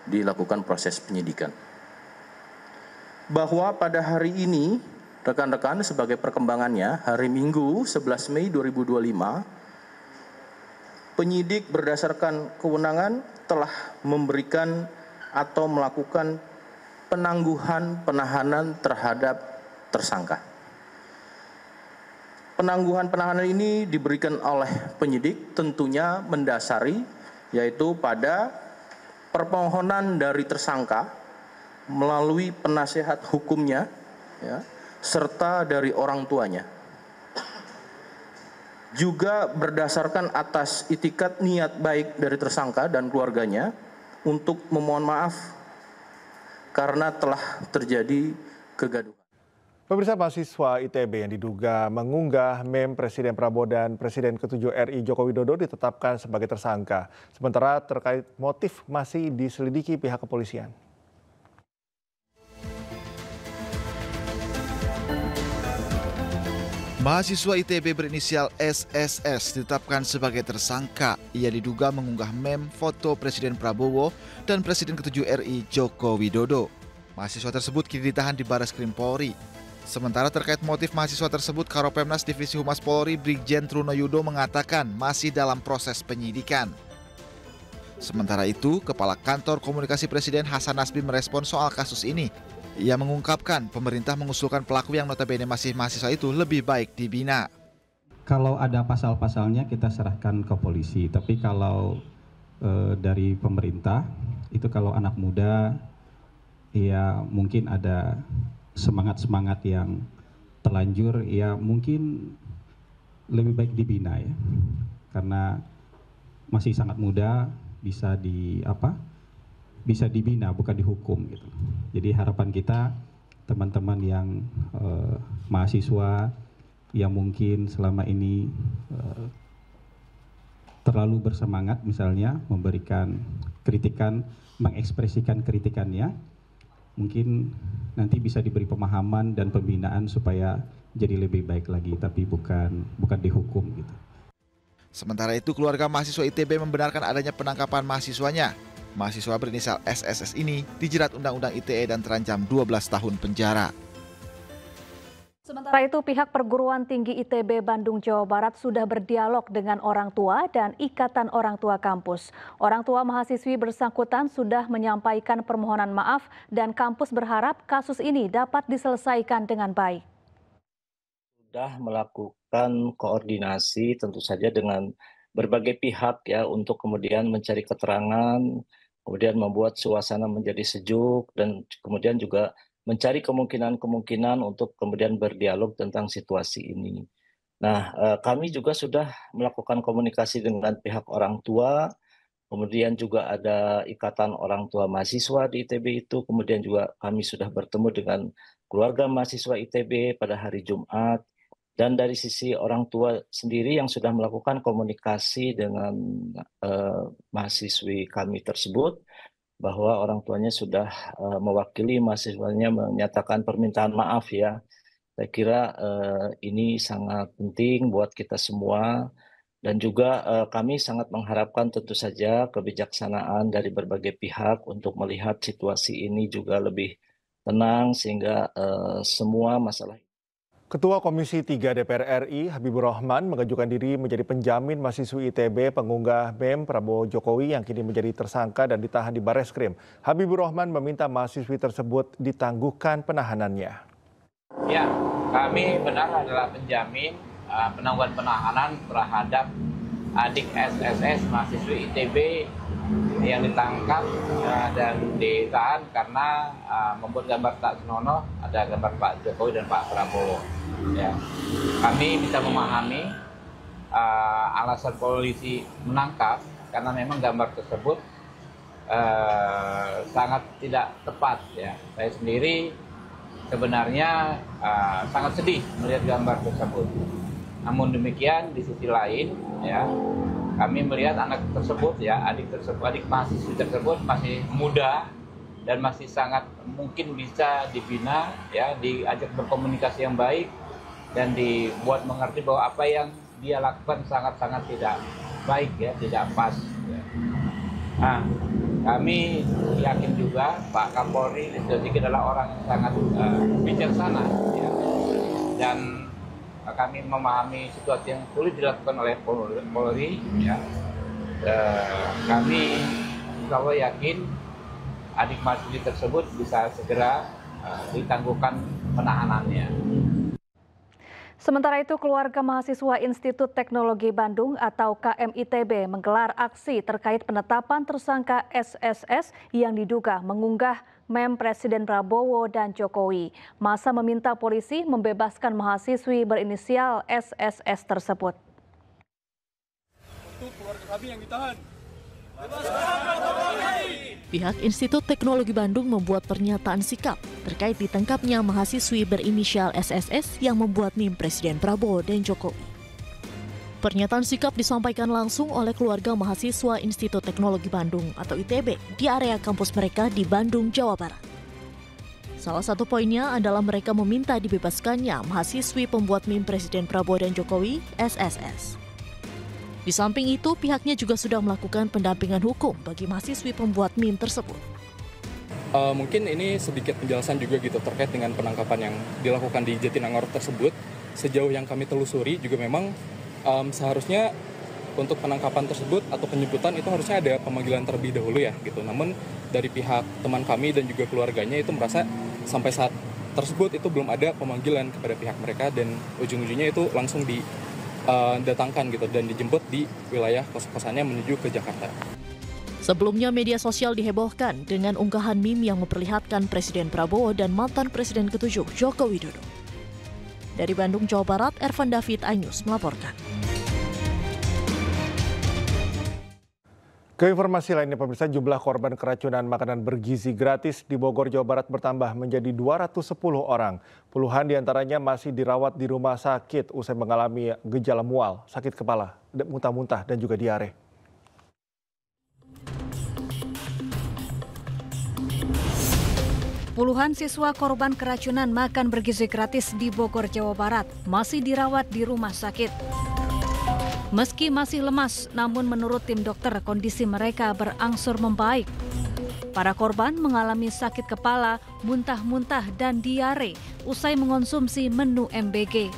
dilakukan proses penyidikan. Bahwa pada hari ini, rekan-rekan, sebagai perkembangannya, hari Minggu 11 Mei 2025, penyidik berdasarkan kewenangan telah memberikan atau melakukan penangguhan penahanan terhadap tersangka. Penangguhan penahanan ini diberikan oleh penyidik tentunya mendasari, yaitu pada permohonan dari tersangka melalui penasehat hukumnya, ya, serta dari orang tuanya. Juga berdasarkan atas itikat niat baik dari tersangka dan keluarganya untuk memohon maaf karena telah terjadi kegaduhan. Pemirsa, mahasiswa ITB yang diduga mengunggah meme Presiden Prabowo dan Presiden ke-7 RI Joko Widodo ditetapkan sebagai tersangka. Sementara terkait motif masih diselidiki pihak kepolisian. Mahasiswa ITB berinisial SSS ditetapkan sebagai tersangka. Ia diduga mengunggah meme foto Presiden Prabowo dan Presiden ke-7 RI Joko Widodo. Mahasiswa tersebut kini ditahan di Barreskrim Polri. Sementara terkait motif mahasiswa tersebut, Karopemnas Divisi Humas Polri Brigjen Trunoyudo mengatakan masih dalam proses penyidikan. Sementara itu, Kepala Kantor Komunikasi Presiden Hasan Nasbi merespon soal kasus ini. Ia mengungkapkan pemerintah mengusulkan pelaku yang notabene masih mahasiswa itu lebih baik dibina. Kalau ada pasal-pasalnya kita serahkan ke polisi, tapi kalau dari pemerintah itu kalau anak muda ya mungkin ada semangat-semangat yang terlanjur, ya mungkin lebih baik dibina ya, karena masih sangat muda, bisa dibina bukan dihukum gitu. Jadi harapan kita teman-teman yang mahasiswa yang mungkin selama ini terlalu bersemangat misalnya memberikan kritikan, mengekspresikan kritikannya, mungkin nanti bisa diberi pemahaman dan pembinaan supaya jadi lebih baik lagi, tapi bukan dihukum gitu. Sementara itu, keluarga mahasiswa ITB membenarkan adanya penangkapan mahasiswanya. Mahasiswa berinisial SSS ini dijerat Undang-Undang ITE dan terancam 12 tahun penjara. Sementara itu, pihak Perguruan Tinggi ITB Bandung, Jawa Barat sudah berdialog dengan orang tua dan Ikatan Orang Tua Kampus. Orang tua mahasiswi bersangkutan sudah menyampaikan permohonan maaf dan kampus berharap kasus ini dapat diselesaikan dengan baik. Sudah melakukan koordinasi tentu saja dengan berbagai pihak ya untuk kemudian mencari keterangan, kemudian membuat suasana menjadi sejuk dan kemudian juga mencari kemungkinan-kemungkinan untuk kemudian berdialog tentang situasi ini. Nah, kami juga sudah melakukan komunikasi dengan pihak orang tua, kemudian juga ada Ikatan Orang Tua Mahasiswa di ITB itu, kemudian juga kami sudah bertemu dengan keluarga mahasiswa ITB pada hari Jumat, dan dari sisi orang tua sendiri yang sudah melakukan komunikasi dengan mahasiswi kami tersebut, bahwa orang tuanya sudah mewakili mahasiswanya menyatakan permintaan maaf ya. Saya kira ini sangat penting buat kita semua, dan juga kami sangat mengharapkan tentu saja kebijaksanaan dari berbagai pihak untuk melihat situasi ini juga lebih tenang sehingga semua masalah. Ketua Komisi 3 DPR RI Habibur Rahman mengajukan diri menjadi penjamin mahasiswi ITB pengunggah meme Prabowo Jokowi yang kini menjadi tersangka dan ditahan di Barreskrim. Habibur Rahman meminta mahasiswi tersebut ditangguhkan penahanannya. Ya, kami benar adalah penjamin penangguhan penahanan terhadap adik SSS mahasiswi ITB yang ditangkap dan ditahan karena membuat gambar tak senonoh, ada gambar Pak Jokowi dan Pak Prabowo. Ya, kami bisa memahami alasan polisi menangkap karena memang gambar tersebut sangat tidak tepat. Ya, saya sendiri sebenarnya sangat sedih melihat gambar tersebut. Namun demikian di sisi lain ya kami melihat anak tersebut ya adik mahasiswa tersebut masih muda dan masih sangat mungkin bisa dibina ya, diajak berkomunikasi yang baik dan dibuat mengerti bahwa apa yang dia lakukan sangat-sangat tidak baik ya, tidak pas ya. Nah, kami yakin juga Pak Kapolri Listio Sigit adalah orang yang sangat bijaksana ya. Dan kami memahami situasi yang sulit dilakukan oleh Polri ya. Kami insya Allah yakin adik mahasiswa tersebut bisa segera ditangguhkan penahanannya. Sementara itu, keluarga mahasiswa Institut Teknologi Bandung atau KMITB menggelar aksi terkait penetapan tersangka SSS yang diduga mengunggah meme Presiden Prabowo dan Jokowi. Massa meminta polisi membebaskan mahasiswi berinisial SSS tersebut. Untuk keluarga kami yang ditahan. Pihak Institut Teknologi Bandung membuat pernyataan sikap terkait ditangkapnya mahasiswi berinisial SSS yang membuat meme Presiden Prabowo dan Jokowi. Pernyataan sikap disampaikan langsung oleh keluarga mahasiswa Institut Teknologi Bandung atau ITB di area kampus mereka di Bandung, Jawa Barat. Salah satu poinnya adalah mereka meminta dibebaskannya mahasiswi pembuat meme Presiden Prabowo dan Jokowi, SSS. Di samping itu, pihaknya juga sudah melakukan pendampingan hukum bagi mahasiswi pembuat meme tersebut. Mungkin ini sedikit penjelasan juga gitu terkait dengan penangkapan yang dilakukan di Jatinangor tersebut. Sejauh yang kami telusuri juga memang seharusnya untuk penangkapan tersebut atau penyebutan itu harusnya ada pemanggilan terlebih dahulu ya gitu. Namun dari pihak teman kami dan juga keluarganya itu merasa sampai saat tersebut itu belum ada pemanggilan kepada pihak mereka dan ujung-ujungnya itu langsung datangkan gitu dan dijemput di wilayah kos-kosannya menuju ke Jakarta. Sebelumnya media sosial dihebohkan dengan unggahan meme yang memperlihatkan Presiden Prabowo dan mantan Presiden ke-7 Joko Widodo. Dari Bandung, Jawa Barat, Ervan David, iNews melaporkan. Ke informasi lainnya, pemirsa, jumlah korban keracunan makanan bergizi gratis di Bogor, Jawa Barat bertambah menjadi 210 orang. Puluhan diantaranya masih dirawat di rumah sakit usai mengalami gejala mual, sakit kepala, muntah-muntah, dan juga diare. Puluhan siswa korban keracunan makan bergizi gratis di Bogor, Jawa Barat masih dirawat di rumah sakit. Meski masih lemas, namun menurut tim dokter kondisi mereka berangsur membaik. Para korban mengalami sakit kepala, muntah-muntah, dan diare usai mengonsumsi menu MBG.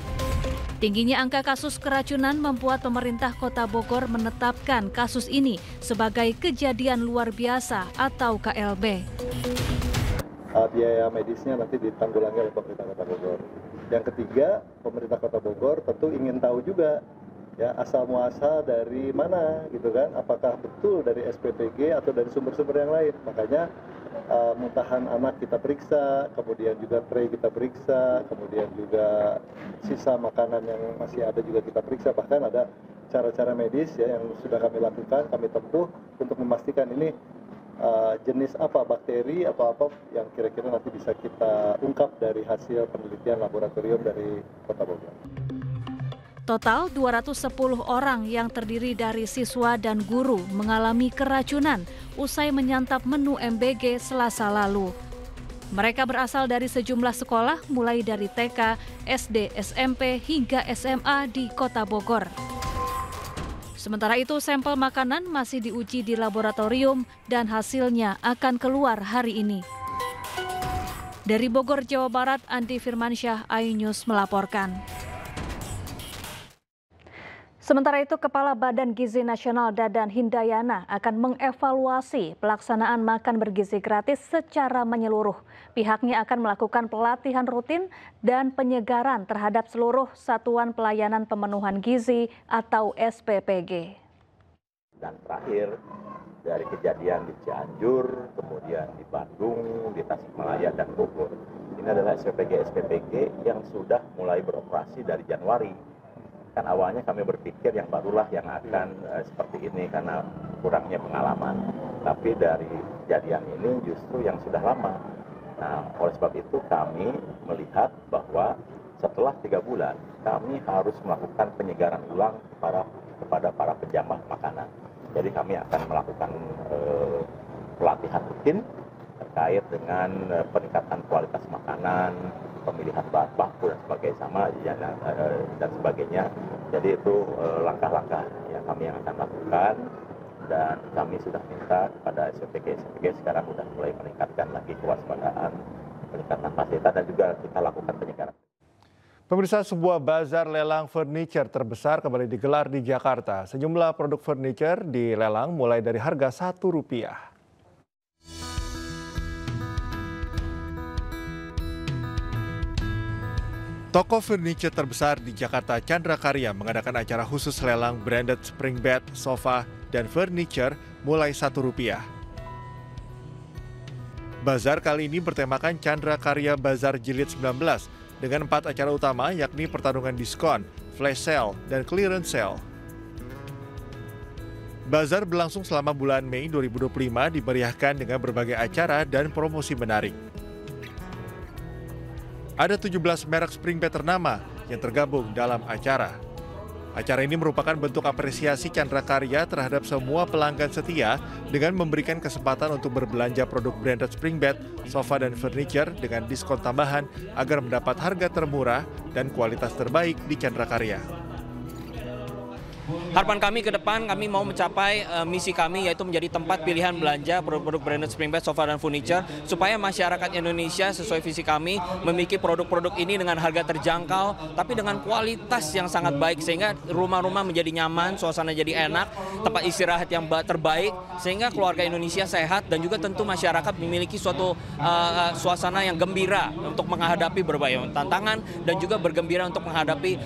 Tingginya angka kasus keracunan membuat pemerintah Kota Bogor menetapkan kasus ini sebagai kejadian luar biasa atau KLB. Biaya medisnya nanti ditanggulangi oleh pemerintah Kota Bogor. Yang ketiga, pemerintah Kota Bogor tentu ingin tahu juga ya asal muasal dari mana gitu kan, apakah betul dari SPPG atau dari sumber-sumber yang lain. Makanya muntahan anak kita periksa, kemudian juga tray kita periksa, kemudian juga sisa makanan yang masih ada juga kita periksa. Bahkan ada cara-cara medis ya yang sudah kami lakukan, kami tempuh untuk memastikan ini jenis apa, bakteri apa yang kira-kira nanti bisa kita ungkap dari hasil penelitian laboratorium dari Kota Bogor. Total 210 orang yang terdiri dari siswa dan guru mengalami keracunan usai menyantap menu MBG Selasa lalu. Mereka berasal dari sejumlah sekolah mulai dari TK, SD, SMP hingga SMA di Kota Bogor. Sementara itu sampel makanan masih diuji di laboratorium dan hasilnya akan keluar hari ini. Dari Bogor, Jawa Barat, Andi Firmansyah, iNews melaporkan. Sementara itu, Kepala Badan Gizi Nasional Dadan Hindayana akan mengevaluasi pelaksanaan makan bergizi gratis secara menyeluruh. Pihaknya akan melakukan pelatihan rutin dan penyegaran terhadap seluruh Satuan Pelayanan Pemenuhan Gizi atau SPPG. Dan terakhir, dari kejadian di Cianjur, kemudian di Bandung, di Tasikmalaya, dan Bogor. Ini adalah SPPG-SPPG yang sudah mulai beroperasi dari Januari. Kan awalnya kami berpikir yang barulah yang akan seperti ini karena kurangnya pengalaman. Tapi dari kejadian ini justru yang sudah lama Nah, oleh sebab itu kami melihat bahwa setelah 3 bulan kami harus melakukan penyegaran ulang kepada para penjamah makanan. Jadi kami akan melakukan pelatihan rutin terkait dengan peningkatan kualitas makanan, pemilihan bahan baku dan sebagainya. Jadi itu langkah-langkah yang kami akan lakukan, dan kami sudah minta kepada SPG sekarang sudah mulai meningkatkan lagi kewaspadaan, peningkatan fasilitas, dan juga kita lakukan penyegaran. Pemirsa, sebuah bazar lelang furniture terbesar kembali digelar di Jakarta. Sejumlah produk furniture dilelang mulai dari harga Rp1. Toko furniture terbesar di Jakarta, Chandra Karya, mengadakan acara khusus lelang branded spring bed, sofa, dan furniture mulai Rp1. Bazar kali ini bertemakan Chandra Karya Bazar Jilid 19 dengan 4 acara utama, yakni pertarungan diskon, flash sale, dan clearance sale. Bazar berlangsung selama bulan Mei 2025, dimeriahkan dengan berbagai acara dan promosi menarik. Ada 17 merek spring bed ternama yang tergabung dalam acara. Acara ini merupakan bentuk apresiasi Chandra Karya terhadap semua pelanggan setia dengan memberikan kesempatan untuk berbelanja produk branded spring bed, sofa, dan furniture dengan diskon tambahan agar mendapat harga termurah dan kualitas terbaik di Chandra Karya. Harapan kami ke depan, kami mau mencapai misi kami, yaitu menjadi tempat pilihan belanja produk-produk branded spring bed, sofa, dan furniture, supaya masyarakat Indonesia sesuai visi kami memiliki produk-produk ini dengan harga terjangkau, tapi dengan kualitas yang sangat baik, sehingga rumah-rumah menjadi nyaman, suasana jadi enak, tempat istirahat yang terbaik, sehingga keluarga Indonesia sehat, dan juga tentu masyarakat memiliki suatu suasana yang gembira untuk menghadapi berbagai tantangan, dan juga bergembira untuk menghadapi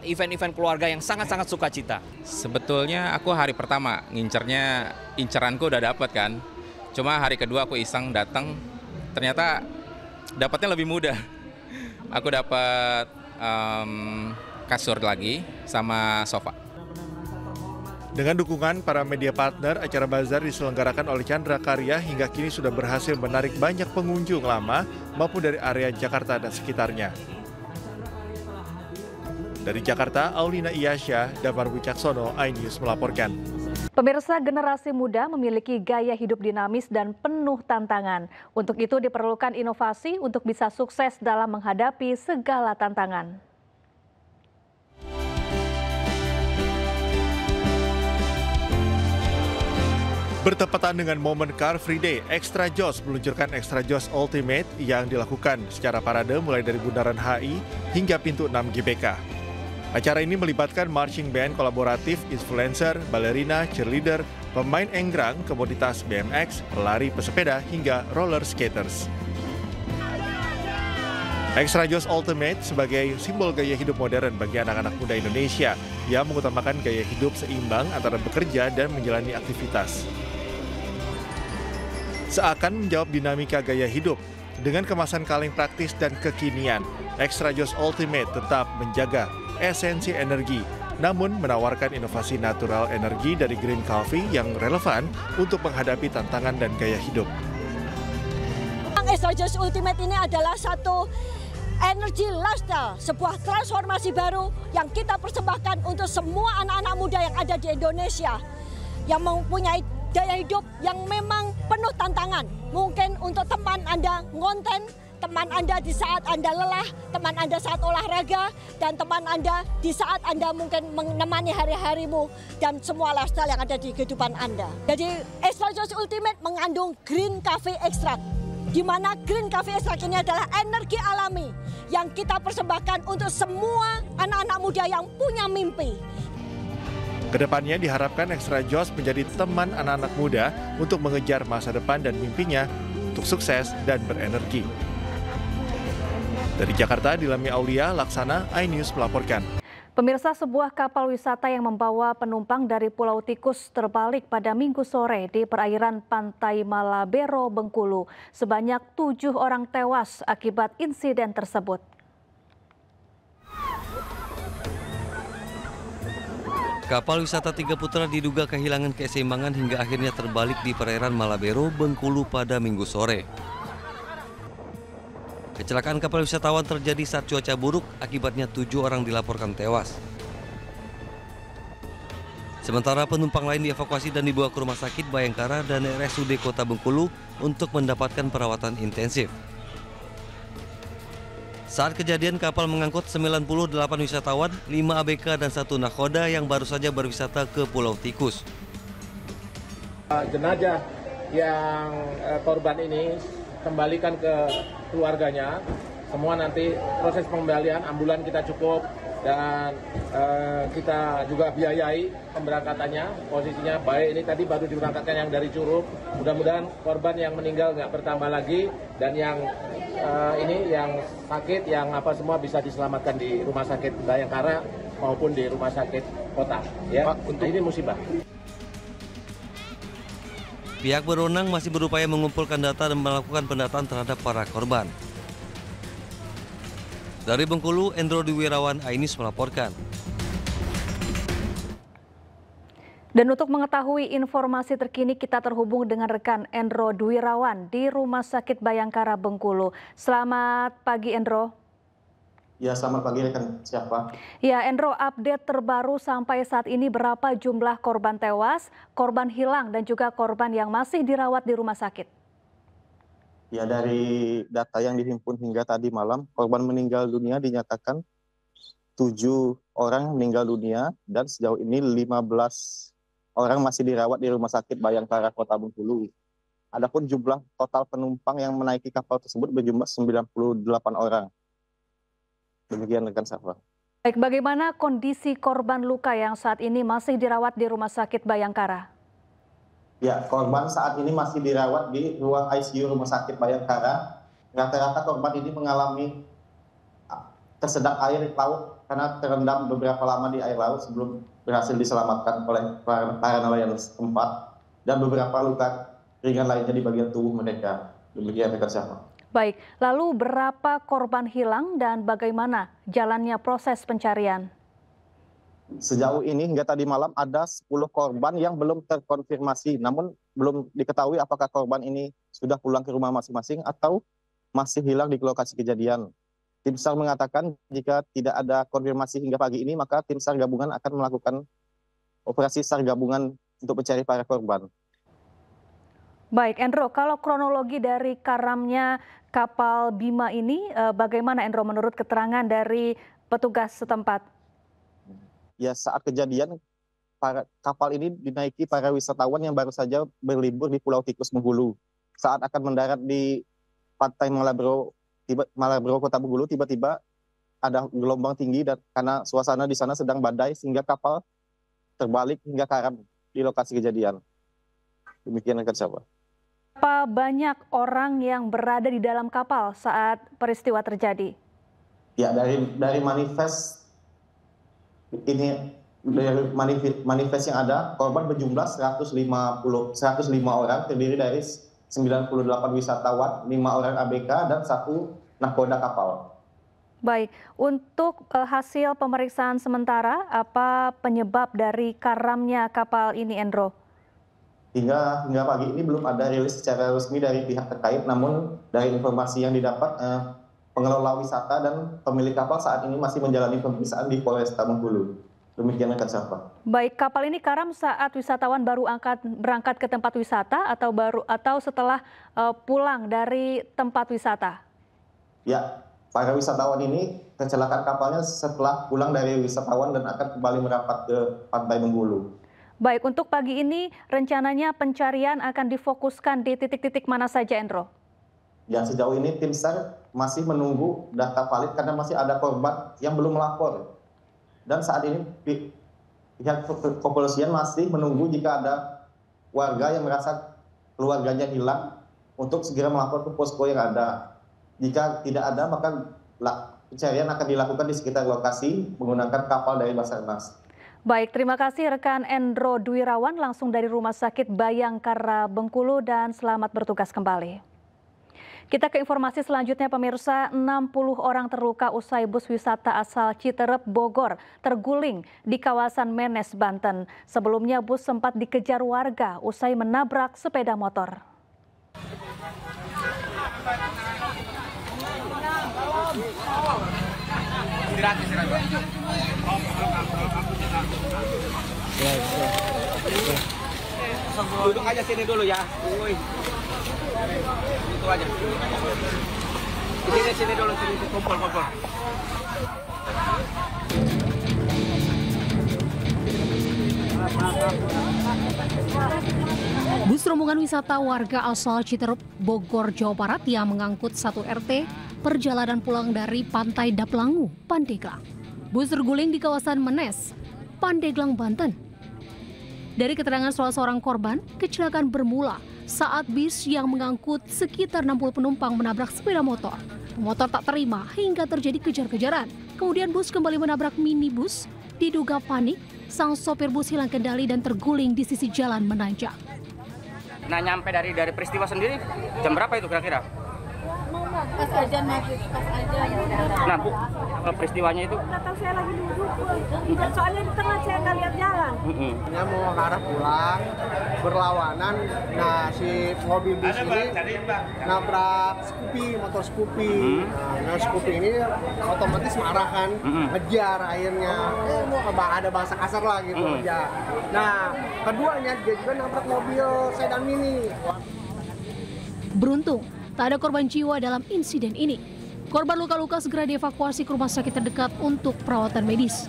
event-event keluarga yang sangat-sangat sukacita. Sebetulnya aku hari pertama inceranku udah dapat kan. Cuma hari kedua aku iseng datang, ternyata dapatnya lebih mudah. Aku dapat kasur lagi sama sofa. Dengan dukungan para media partner, acara bazar diselenggarakan oleh Chandra Karya hingga kini sudah berhasil menarik banyak pengunjung lama maupun dari area Jakarta dan sekitarnya. Dari Jakarta, Aulina Iyasya, Damar Wicaksono, iNews melaporkan. Pemirsa, generasi muda memiliki gaya hidup dinamis dan penuh tantangan. Untuk itu diperlukan inovasi untuk bisa sukses dalam menghadapi segala tantangan. Bertepatan dengan momen Car Free Day, Extra Joss meluncurkan Extra Joss Ultimate yang dilakukan secara parade mulai dari Bundaran HI hingga pintu 6 GBK. Acara ini melibatkan marching band kolaboratif, influencer, balerina, cheerleader, pemain enggrang, komoditas BMX, pelari pesepeda, hingga roller skaters. Extra Joss Ultimate sebagai simbol gaya hidup modern bagi anak-anak muda Indonesia yang mengutamakan gaya hidup seimbang antara bekerja dan menjalani aktivitas. Seakan menjawab dinamika gaya hidup, dengan kemasan kaleng praktis dan kekinian, Extra Joss Ultimate tetap menjaga esensi energi, namun menawarkan inovasi natural energi dari green coffee yang relevan untuk menghadapi tantangan dan gaya hidup. Extra Joss Ultimate ini adalah satu energi lifestyle, sebuah transformasi baru yang kita persembahkan untuk semua anak-anak muda yang ada di Indonesia yang mempunyai gaya hidup yang memang penuh tantangan. Mungkin untuk teman Anda ngonten, teman Anda di saat Anda lelah, teman Anda saat olahraga, dan teman Anda di saat Anda mungkin menemani hari-harimu dan semua lifestyle yang ada di kehidupan Anda. Jadi Extra Joss Ultimate mengandung Green Coffee Extract, di mana Green Coffee Extract ini adalah energi alami yang kita persembahkan untuk semua anak-anak muda yang punya mimpi. Kedepannya diharapkan Extra Joss menjadi teman anak-anak muda untuk mengejar masa depan dan mimpinya untuk sukses dan berenergi. Dari Jakarta, Dilami Aulia, Laksana, iNews melaporkan. Pemirsa, sebuah kapal wisata yang membawa penumpang dari Pulau Tikus terbalik pada Minggu sore di perairan Pantai Malabero, Bengkulu. Sebanyak 7 orang tewas akibat insiden tersebut. Kapal wisata 3 Putra diduga kehilangan keseimbangan hingga akhirnya terbalik di perairan Malabero, Bengkulu pada Minggu sore. Kecelakaan kapal wisatawan terjadi saat cuaca buruk, akibatnya 7 orang dilaporkan tewas. Sementara penumpang lain dievakuasi dan dibawa ke Rumah Sakit Bayangkara dan RSUD Kota Bengkulu untuk mendapatkan perawatan intensif. Saat kejadian, kapal mengangkut 98 wisatawan, 5 ABK dan 1 nakhoda yang baru saja berwisata ke Pulau Tikus. Jenazah yang korban ini kembalikan ke keluarganya. Semua nanti proses pengembalian ambulan kita cukup dan kita juga biayai pemberangkatannya. Posisinya baik, ini tadi baru diberangkatkan yang dari Curug. Mudah-mudahan korban yang meninggal nggak bertambah lagi dan yang ini yang sakit, yang apa semua bisa diselamatkan di Rumah Sakit Bayangkara maupun di Rumah Sakit Kota. Ya, Pak, ini musibah. Pihak berwenang masih berupaya mengumpulkan data dan melakukan pendataan terhadap para korban. Dari Bengkulu, Endro Dwirawan Ainis melaporkan. Dan untuk mengetahui informasi terkini, kita terhubung dengan rekan Endro Dwirawan di Rumah Sakit Bayangkara Bengkulu. Selamat pagi, Endro. Ya, selamat pagi rekan siapa? Ya, Endro, update terbaru sampai saat ini berapa jumlah korban tewas, korban hilang, dan juga korban yang masih dirawat di rumah sakit? Ya, dari data yang dihimpun hingga tadi malam, korban meninggal dunia dinyatakan 7 orang meninggal dunia dan sejauh ini 15 orang masih dirawat di Rumah Sakit Bayangkara Kota Bengkulu. Adapun jumlah total penumpang yang menaiki kapal tersebut berjumlah 98 orang. Demikian rekan Safa. Baik, bagaimana kondisi korban luka yang saat ini masih dirawat di Rumah Sakit Bayangkara? Ya, korban saat ini masih dirawat di ruang ICU Rumah Sakit Bayangkara. Rata-rata korban ini mengalami tersedak air laut karena terendam beberapa lama di air laut sebelum berhasil diselamatkan oleh para nelayan setempat, dan beberapa luka ringan lainnya di bagian tubuh mereka. Demikian rekan Safa. Baik, lalu berapa korban hilang dan bagaimana jalannya proses pencarian? Sejauh ini hingga tadi malam ada 10 korban yang belum terkonfirmasi, namun belum diketahui apakah korban ini sudah pulang ke rumah masing-masing atau masih hilang di lokasi kejadian. Tim SAR mengatakan jika tidak ada konfirmasi hingga pagi ini, maka tim SAR gabungan akan melakukan operasi SAR gabungan untuk mencari para korban. Baik, Endro, kalau kronologi dari karamnya kapal Bima ini, bagaimana Endro menurut keterangan dari petugas setempat? Ya, saat kejadian kapal ini dinaiki para wisatawan yang baru saja berlibur di Pulau Tikus Bengkulu. Saat akan mendarat di Pantai Malabro Kota Bengkulu, tiba-tiba ada gelombang tinggi dan karena suasana di sana sedang badai sehingga kapal terbalik hingga karam di lokasi kejadian. Demikian rekan Safa. Berapa banyak orang yang berada di dalam kapal saat peristiwa terjadi? Ya, dari manifest ini, dari manifest yang ada, korban berjumlah 105 orang, terdiri dari 98 wisatawan, 5 orang ABK dan 1 nahkoda kapal. Baik, untuk hasil pemeriksaan sementara, apa penyebab dari karamnya kapal ini, Endro? Hingga pagi ini belum ada rilis secara resmi dari pihak terkait, namun dari informasi yang didapat, pengelola wisata dan pemilik kapal saat ini masih menjalani pemeriksaan di Polresta Bengkulu. Demikian rekan Safa. Baik, kapal ini karam saat wisatawan baru berangkat ke tempat wisata atau setelah pulang dari tempat wisata? Ya, para wisatawan ini kecelakaan kapalnya setelah pulang dari wisatawan dan akan kembali merapat ke Pantai Bengkulu. Baik, untuk pagi ini rencananya pencarian akan difokuskan di titik-titik mana saja, Endro? Ya, sejauh ini tim SAR masih menunggu data valid karena masih ada korban yang belum melapor. Dan saat ini pihak kepolisian masih menunggu jika ada warga yang merasa keluarganya hilang untuk segera melapor ke posko yang ada. Jika tidak ada, maka pencarian akan dilakukan di sekitar lokasi menggunakan kapal dari Basarnas. Baik, terima kasih rekan Endro Dwirawan langsung dari Rumah Sakit Bayangkara Bengkulu dan selamat bertugas kembali. Kita ke informasi selanjutnya, pemirsa. 60 orang terluka usai bus wisata asal Citerep, Bogor terguling di kawasan Menes, Banten. Sebelumnya bus sempat dikejar warga usai menabrak sepeda motor. Duduk aja sini dulu ya. Itu aja. Sini dulu, sini kumpul. Bus rombongan wisata warga asal Citerup, Bogor, Jawa Barat yang mengangkut satu RT perjalanan pulang dari Pantai Daplangu, Pandeglang. Bus terguling di kawasan Menes, Pandeglang, Banten. Dari keterangan salah seorang korban, kecelakaan bermula saat bis yang mengangkut sekitar 60 penumpang menabrak sepeda motor. Pemotor tak terima hingga terjadi kejar-kejaran. Kemudian bus kembali menabrak minibus. Diduga panik, sang sopir bus hilang kendali dan terguling di sisi jalan menanjak. Nah, nyampe dari peristiwa sendiri jam berapa itu kira-kira? Pas ajan maghrib, pas ajan. Nah, Bu, peristiwanya itu? Nggak tahu, saya lagi duduk. Soalnya di tengah saya nggak lihat jalan. Dia mau ke arah pulang, berlawanan. Nah, si mobil bis ini nabrak Scoopy, motor Scoopy. Nah, Scoopy ini otomatis marah kan, ngejar akhirnya. Ada bahasa kasar lah gitu, ngejar. Nah, keduanya dia juga nabrak mobil sedan mini. Beruntung, tak ada korban jiwa dalam insiden ini. Korban luka-luka segera dievakuasi ke rumah sakit terdekat untuk perawatan medis.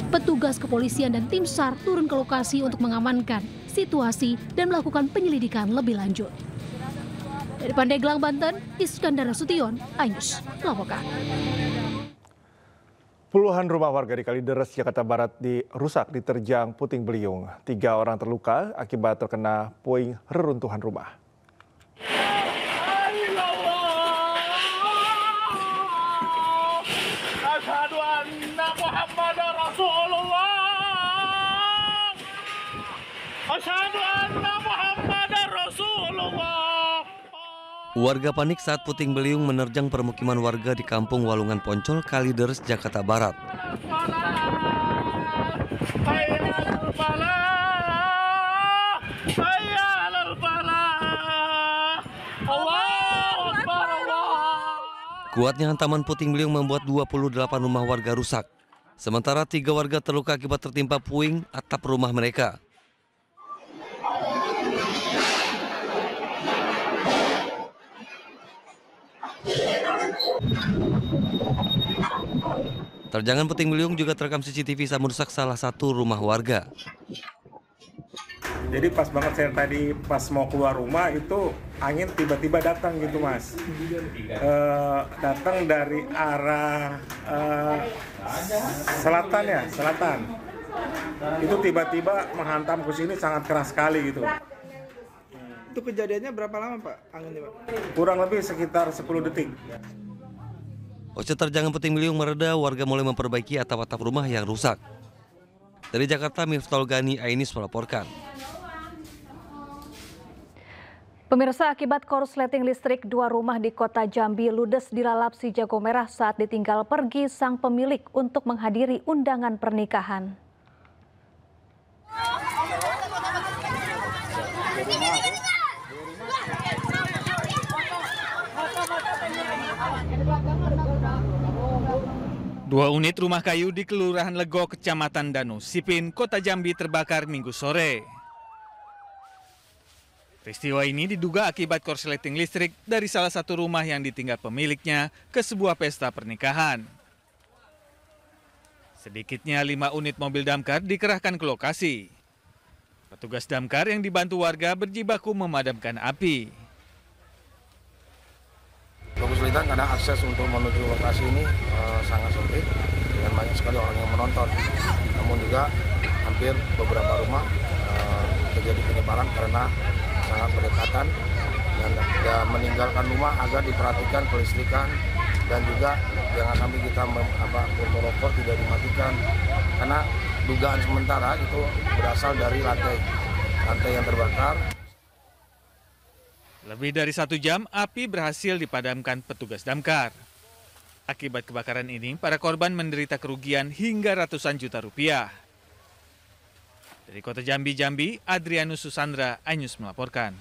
Petugas kepolisian dan tim SAR turun ke lokasi untuk mengamankan situasi dan melakukan penyelidikan lebih lanjut. Dari Pandeglang, Banten, Iskandar Nasution, iNews melaporkan. Puluhan rumah warga di Kalideres, Jakarta Barat rusak diterjang puting beliung. 3 orang terluka akibat terkena puing reruntuhan rumah. Warga panik saat puting beliung menerjang permukiman warga di Kampung Walungan Poncol, Kalideres, Jakarta Barat. Kuatnya hantaman puting beliung membuat 28 rumah warga rusak. Sementara 3 warga terluka akibat tertimpa puing atap rumah mereka. Terjangan puting beliung juga terekam CCTV saat merusak salah satu rumah warga. Jadi pas banget saya tadi pas mau keluar rumah itu angin tiba-tiba datang gitu Mas. Datang dari arah selatan ya, selatan. Itu tiba-tiba menghantam ke sini sangat keras sekali gitu. Itu kejadiannya berapa lama Pak anginnya Pak? Kurang lebih sekitar 10 detik. Pasca terjangan puting beliung mereda, warga mulai memperbaiki atap-atap rumah yang rusak. Dari Jakarta, Miftahul Gani, iNews melaporkan. Pemirsa, akibat korsleting listrik 2 rumah di kota Jambi ludes dilalap si jago merah saat ditinggal pergi sang pemilik untuk menghadiri undangan pernikahan. Dua unit rumah kayu di Kelurahan Lego, Kecamatan Danu, Sipin, Kota Jambi terbakar Minggu sore. Peristiwa ini diduga akibat korsleting listrik dari salah satu rumah yang ditinggal pemiliknya ke sebuah pesta pernikahan. Sedikitnya 5 unit mobil damkar dikerahkan ke lokasi. Petugas damkar yang dibantu warga berjibaku memadamkan api. Kesulitan karena akses untuk menuju lokasi ini sangat sulit dengan banyak sekali orang yang menonton. Namun juga hampir beberapa rumah terjadi penyebaran karena sangat berdekatan dan meninggalkan rumah agar diperhatikan kelistrikan dan juga jangan sampai kita rokok tidak dimatikan karena dugaan sementara itu berasal dari lantai yang terbakar. Lebih dari 1 jam, api berhasil dipadamkan petugas damkar. Akibat kebakaran ini, para korban menderita kerugian hingga ratusan juta rupiah. Dari Kota Jambi, Adrianus Susandra, iNews melaporkan.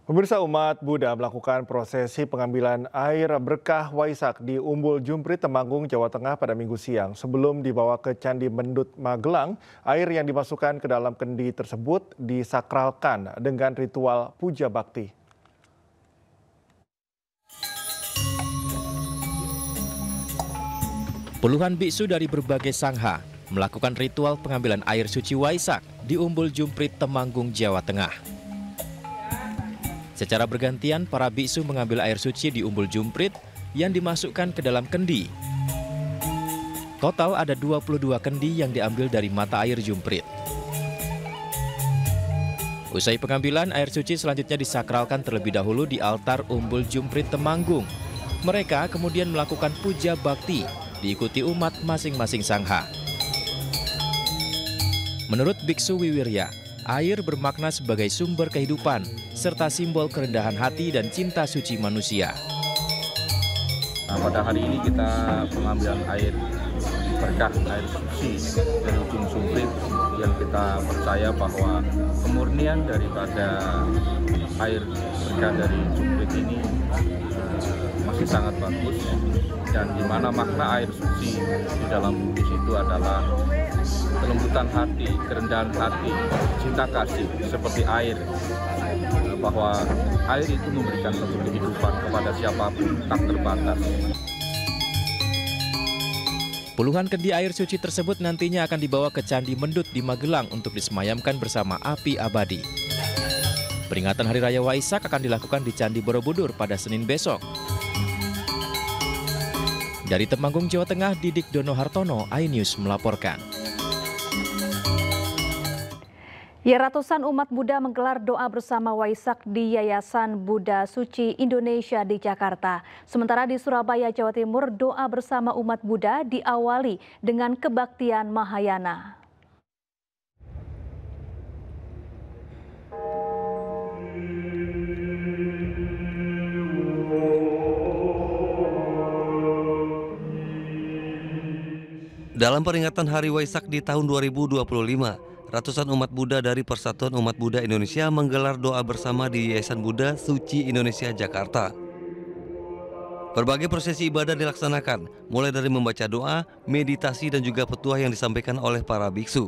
Pemirsa, umat Buddha melakukan prosesi pengambilan air berkah Waisak di Umbul Jumprit, Temanggung, Jawa Tengah pada Minggu siang. Sebelum dibawa ke Candi Mendut Magelang, air yang dimasukkan ke dalam kendi tersebut disakralkan dengan ritual puja bakti. Puluhan biksu dari berbagai sangha melakukan ritual pengambilan air suci Waisak di Umbul Jumprit, Temanggung, Jawa Tengah. Secara bergantian, para biksu mengambil air suci di Umbul Jumprit yang dimasukkan ke dalam kendi. Total ada 22 kendi yang diambil dari mata air Jumprit. Usai pengambilan, air suci selanjutnya disakralkan terlebih dahulu di altar Umbul Jumprit Temanggung. Mereka kemudian melakukan puja bakti, diikuti umat masing-masing sangha. Menurut Biksu Wiwirya, air bermakna sebagai sumber kehidupan, serta simbol kerendahan hati dan cinta suci manusia. Nah, pada hari ini kita pengambilan air berkah, air suci dari ujung Jumprit, yang kita percaya bahwa kemurnian daripada air berkah dari Jumprit ini masih sangat bagus, dan di mana makna air suci di dalam Buddhis itu adalah kelembutan hati, kerendahan hati, cinta kasih seperti air, bahwa air itu memberikan satu kehidupan kepada siapapun tak terbatas. Puluhan kendi air suci tersebut nantinya akan dibawa ke Candi Mendut di Magelang untuk disemayamkan bersama api abadi. Peringatan Hari Raya Waisak akan dilakukan di Candi Borobudur pada Senin besok. Dari Temanggung, Jawa Tengah, Didik Dono Hartono, iNews melaporkan. Ya, ratusan umat Buddha menggelar doa bersama Waisak di Yayasan Buddha Suci Indonesia di Jakarta. Sementara di Surabaya, Jawa Timur, doa bersama umat Buddha diawali dengan kebaktian Mahayana. Dalam peringatan Hari Waisak di tahun 2025, ratusan umat Buddha dari Persatuan Umat Buddha Indonesia menggelar doa bersama di Yayasan Buddha Suci Indonesia Jakarta. Berbagai prosesi ibadah dilaksanakan, mulai dari membaca doa, meditasi, dan juga petuah yang disampaikan oleh para biksu.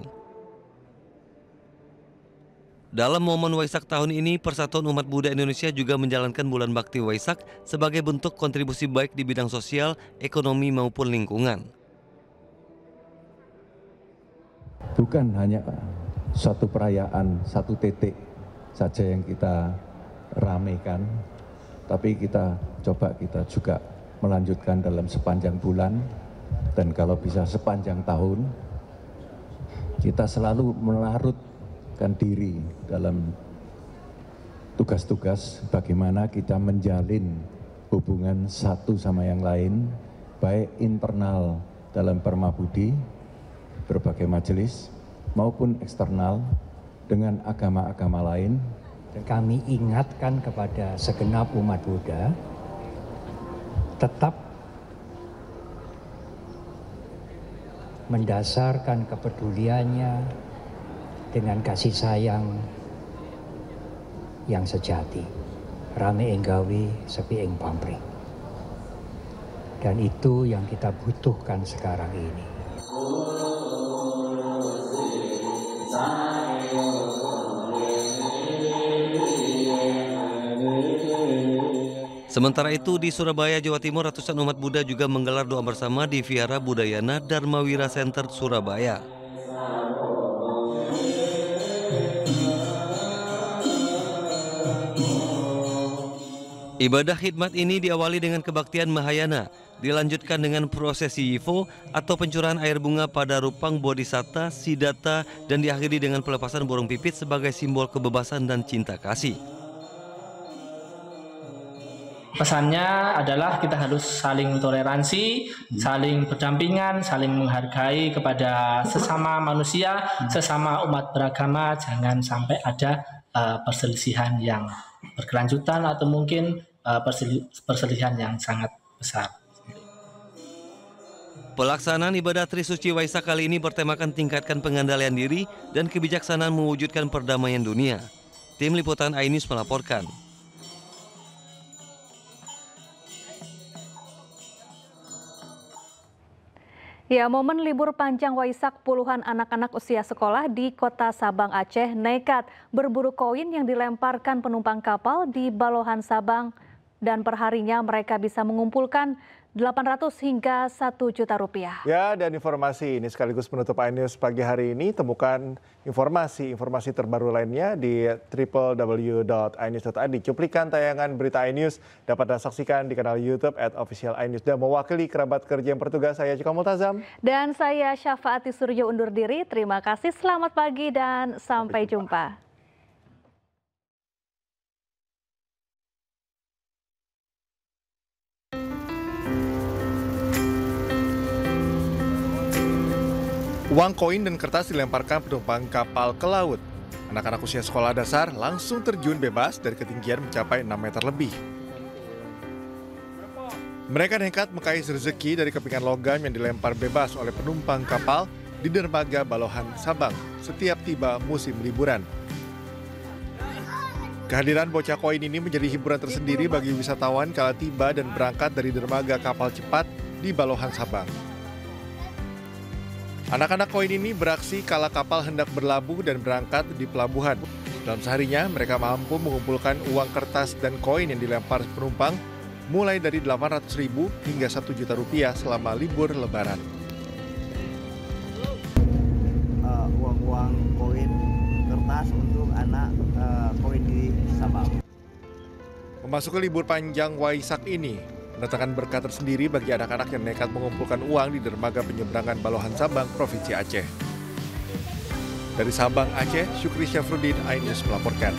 Dalam momen Waisak tahun ini, Persatuan Umat Buddha Indonesia juga menjalankan bulan bakti Waisak sebagai bentuk kontribusi baik di bidang sosial, ekonomi, maupun lingkungan. Bukan hanya suatu perayaan, satu titik saja yang kita ramaikan, tapi kita juga melanjutkan dalam sepanjang bulan, dan kalau bisa sepanjang tahun. Kita selalu melarutkan diri dalam tugas-tugas bagaimana kita menjalin hubungan satu sama yang lain, baik internal dalam Permabudi, berbagai majelis, maupun eksternal dengan agama-agama lain. Dan kami ingatkan kepada segenap umat Buddha tetap mendasarkan kepeduliannya dengan kasih sayang yang sejati. Rame enggawi sepi ing pamrih. Dan itu yang kita butuhkan sekarang ini. Sementara itu di Surabaya, Jawa Timur, ratusan umat Buddha juga menggelar doa bersama di Vihara Budayana Dharmawira Center, Surabaya. Ibadah khidmat ini diawali dengan kebaktian Mahayana, dilanjutkan dengan prosesi Yivo atau pencurahan air bunga pada Rupang Bodhisatta, Siddhartha, dan diakhiri dengan pelepasan burung pipit sebagai simbol kebebasan dan cinta kasih. Pesannya adalah kita harus saling toleransi, saling berdampingan, saling menghargai kepada sesama manusia, sesama umat beragama. Jangan sampai ada perselisihan yang berkelanjutan atau mungkin perselisihan yang sangat besar. Pelaksanaan ibadah Trisuci Waisak kali ini bertemakan tingkatkan pengendalian diri dan kebijaksanaan mewujudkan perdamaian dunia. Tim Liputan iNews melaporkan. Ya, momen libur panjang Waisak, puluhan anak-anak usia sekolah di kota Sabang, Aceh nekat berburu koin yang dilemparkan penumpang kapal di Balohan Sabang, dan perharinya mereka bisa mengumpulkan 800 hingga 1 juta rupiah. Ya, dan informasi ini sekaligus menutup iNews pagi hari ini. Temukan informasi terbaru lainnya di www.inews.id. Cuplikan tayangan berita iNews dapat Anda saksikan di kanal YouTube @official_inews. Dan mewakili kerabat kerja yang bertugas, saya Cika Multazam. Dan saya Syafaati Suryo undur diri. Terima kasih, selamat pagi dan sampai jumpa. Uang koin dan kertas dilemparkan penumpang kapal ke laut. Anak-anak usia sekolah dasar langsung terjun bebas dari ketinggian mencapai 6 meter lebih. Mereka nekat mengais rezeki dari kepingan logam yang dilempar bebas oleh penumpang kapal di dermaga Balohan Sabang setiap tiba musim liburan. Kehadiran bocah koin ini menjadi hiburan tersendiri bagi wisatawan kala tiba dan berangkat dari dermaga kapal cepat di Balohan Sabang. Anak-anak koin ini beraksi kala kapal hendak berlabuh dan berangkat di pelabuhan. Dalam seharinya, mereka mampu mengumpulkan uang kertas dan koin yang dilempar penumpang mulai dari 800.000 hingga 1 juta rupiah selama libur Lebaran. Uang-uang koin kertas untuk anak koin di Sabang. Memasuki libur panjang Waisak ini mendatangkan berkah tersendiri bagi anak-anak yang nekat mengumpulkan uang di dermaga penyeberangan Balohan Sabang, Provinsi Aceh. Dari Sabang, Aceh, Syukri Syafruddin, iNews melaporkan.